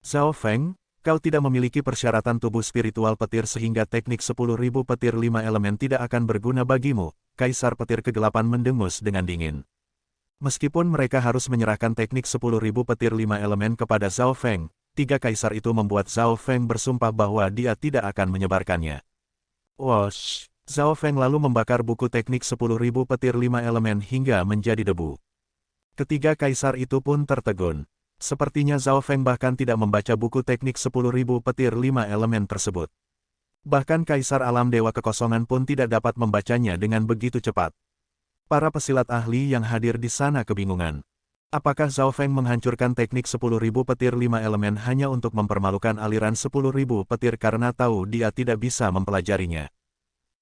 Zhao Feng, kau tidak memiliki persyaratan tubuh spiritual petir sehingga teknik 10.000 petir 5 elemen tidak akan berguna bagimu, Kaisar Petir Kegelapan mendengus dengan dingin. Meskipun mereka harus menyerahkan teknik 10.000 petir 5 elemen kepada Zhao Feng, tiga kaisar itu membuat Zhao Feng bersumpah bahwa dia tidak akan menyebarkannya. Wosh! Zhao Feng lalu membakar buku teknik 10.000 petir 5 elemen hingga menjadi debu. Ketiga kaisar itu pun tertegun. Sepertinya Zhao Feng bahkan tidak membaca buku teknik 10.000 petir 5 elemen tersebut. Bahkan Kaisar Alam Dewa Kekosongan pun tidak dapat membacanya dengan begitu cepat. Para pesilat ahli yang hadir di sana kebingungan. Apakah Zhao Feng menghancurkan teknik 10.000 petir 5 elemen hanya untuk mempermalukan aliran 10.000 petir karena tahu dia tidak bisa mempelajarinya?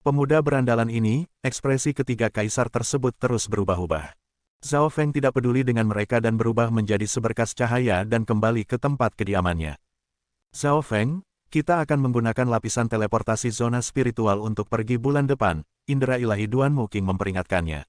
Pemuda berandalan ini, ekspresi ketiga kaisar tersebut terus berubah-ubah. Zhao Feng tidak peduli dengan mereka dan berubah menjadi seberkas cahaya dan kembali ke tempat kediamannya. Zhao Feng, kita akan menggunakan lapisan teleportasi zona spiritual untuk pergi bulan depan, indera ilahi Duan Muking memperingatkannya.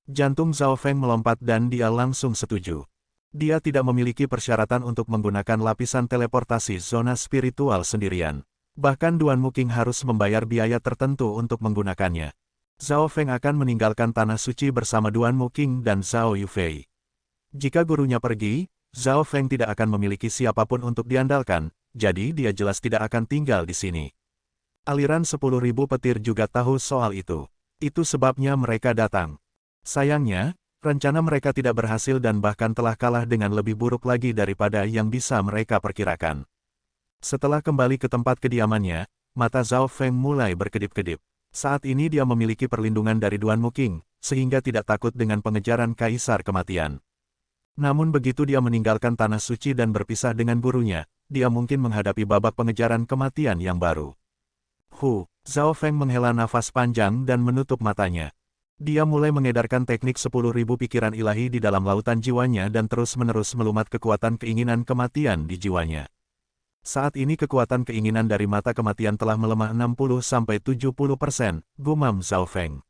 Jantung Zhao Feng melompat dan dia langsung setuju. Dia tidak memiliki persyaratan untuk menggunakan lapisan teleportasi zona spiritual sendirian. Bahkan Duan Muking harus membayar biaya tertentu untuk menggunakannya. Zhao Feng akan meninggalkan Tanah Suci bersama Duan Muking dan Zhao Yufei. Jika gurunya pergi, Zhao Feng tidak akan memiliki siapapun untuk diandalkan, jadi dia jelas tidak akan tinggal di sini. Aliran 10.000 petir juga tahu soal itu. Itu sebabnya mereka datang. Sayangnya, rencana mereka tidak berhasil dan bahkan telah kalah dengan lebih buruk lagi daripada yang bisa mereka perkirakan. Setelah kembali ke tempat kediamannya, mata Zhao Feng mulai berkedip-kedip. Saat ini dia memiliki perlindungan dari Duan Muking, sehingga tidak takut dengan pengejaran Kaisar Kematian. Namun begitu dia meninggalkan Tanah Suci dan berpisah dengan gurunya, dia mungkin menghadapi babak pengejaran kematian yang baru. Zhao Feng menghela nafas panjang dan menutup matanya. Dia mulai mengedarkan teknik 10.000 pikiran ilahi di dalam lautan jiwanya dan terus-menerus melumat kekuatan keinginan kematian di jiwanya. Saat ini kekuatan keinginan dari mata kematian telah melemah 60-70%, gumam Zhao Feng.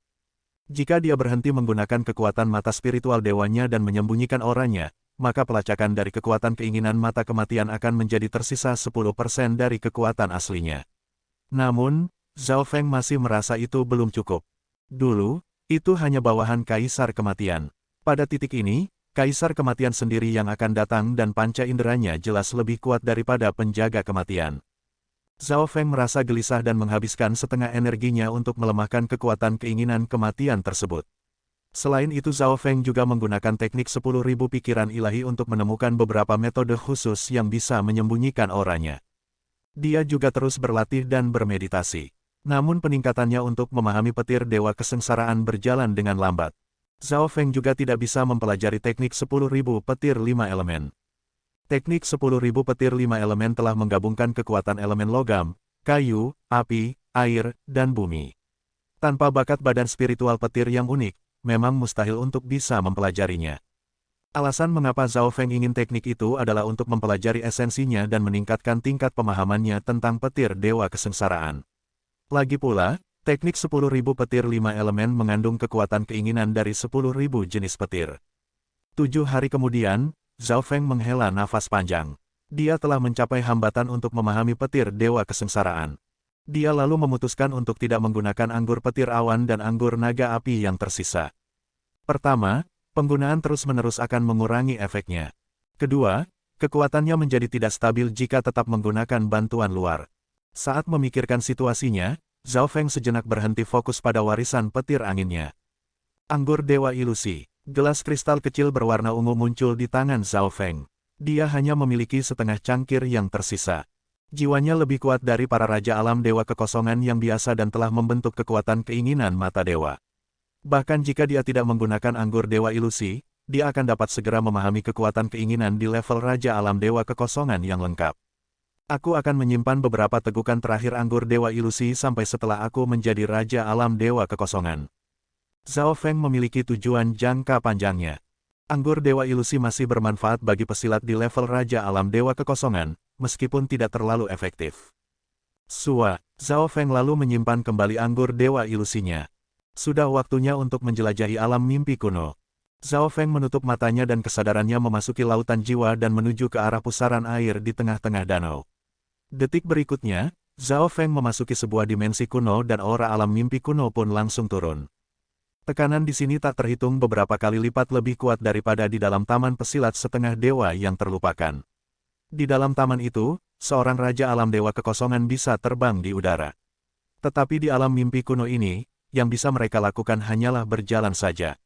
Jika dia berhenti menggunakan kekuatan mata spiritual dewanya dan menyembunyikan auranya, maka pelacakan dari kekuatan keinginan mata kematian akan menjadi tersisa 10% dari kekuatan aslinya. Namun, Zhao Feng masih merasa itu belum cukup. Dulu, itu hanya bawahan Kaisar Kematian. Pada titik ini, Kaisar kematian sendiri yang akan datang dan panca inderanya jelas lebih kuat daripada penjaga kematian. Zhao Feng merasa gelisah dan menghabiskan setengah energinya untuk melemahkan kekuatan keinginan kematian tersebut. Selain itu Zhao Feng juga menggunakan teknik 10.000 pikiran ilahi untuk menemukan beberapa metode khusus yang bisa menyembunyikan auranya. Dia juga terus berlatih dan bermeditasi. Namun peningkatannya untuk memahami petir dewa kesengsaraan berjalan dengan lambat. Zhao Feng juga tidak bisa mempelajari teknik 10.000 petir 5 elemen. Teknik 10.000 petir 5 elemen telah menggabungkan kekuatan elemen logam, kayu, api, air, dan bumi. Tanpa bakat badan spiritual petir yang unik, memang mustahil untuk bisa mempelajarinya. Alasan mengapa Zhao Feng ingin teknik itu adalah untuk mempelajari esensinya dan meningkatkan tingkat pemahamannya tentang petir dewa kesengsaraan. Lagi pula, teknik 10.000 petir 5 elemen mengandung kekuatan keinginan dari 10.000 jenis petir. 7 hari kemudian, Zhao Feng menghela nafas panjang. Dia telah mencapai hambatan untuk memahami petir dewa kesengsaraan. Dia lalu memutuskan untuk tidak menggunakan anggur petir awan dan anggur naga api yang tersisa. Pertama, penggunaan terus-menerus akan mengurangi efeknya. Kedua, kekuatannya menjadi tidak stabil jika tetap menggunakan bantuan luar. Saat memikirkan situasinya, Zhao Feng sejenak berhenti fokus pada warisan petir anginnya. Anggur Dewa Ilusi. Gelas kristal kecil berwarna ungu muncul di tangan Zhao Feng. Dia hanya memiliki setengah cangkir yang tersisa. Jiwanya lebih kuat dari para raja alam dewa kekosongan yang biasa dan telah membentuk kekuatan keinginan mata dewa. Bahkan jika dia tidak menggunakan anggur Dewa Ilusi, dia akan dapat segera memahami kekuatan keinginan di level raja alam dewa kekosongan yang lengkap. Aku akan menyimpan beberapa tegukan terakhir anggur Dewa Ilusi sampai setelah aku menjadi Raja Alam Dewa Kekosongan. Zhao Feng memiliki tujuan jangka panjangnya. Anggur Dewa Ilusi masih bermanfaat bagi pesilat di level Raja Alam Dewa Kekosongan, meskipun tidak terlalu efektif. Zhao Feng lalu menyimpan kembali anggur Dewa Ilusinya. Sudah waktunya untuk menjelajahi alam mimpi kuno. Zhao Feng menutup matanya dan kesadarannya memasuki lautan jiwa dan menuju ke arah pusaran air di tengah-tengah danau. Detik berikutnya, Zhao Feng memasuki sebuah dimensi kuno dan aura alam mimpi kuno pun langsung turun. Tekanan di sini tak terhitung beberapa kali lipat lebih kuat daripada di dalam taman pesilat setengah dewa yang terlupakan. Di dalam taman itu, seorang Raja Alam Dewa Kekosongan bisa terbang di udara. Tetapi di alam mimpi kuno ini, yang bisa mereka lakukan hanyalah berjalan saja.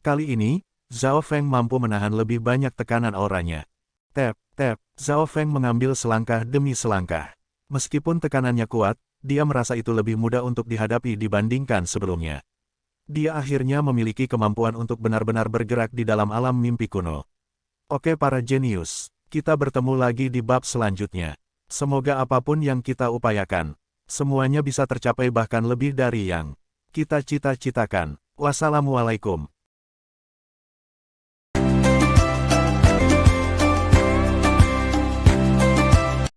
Kali ini, Zhao Feng mampu menahan lebih banyak tekanan auranya. Tap, tap, Zhao Feng mengambil selangkah demi selangkah. Meskipun tekanannya kuat, dia merasa itu lebih mudah untuk dihadapi dibandingkan sebelumnya. Dia akhirnya memiliki kemampuan untuk benar-benar bergerak di dalam alam mimpi kuno. Oke para jenius, kita bertemu lagi di bab selanjutnya. Semoga apapun yang kita upayakan, semuanya bisa tercapai bahkan lebih dari yang kita cita-citakan. Wassalamualaikum.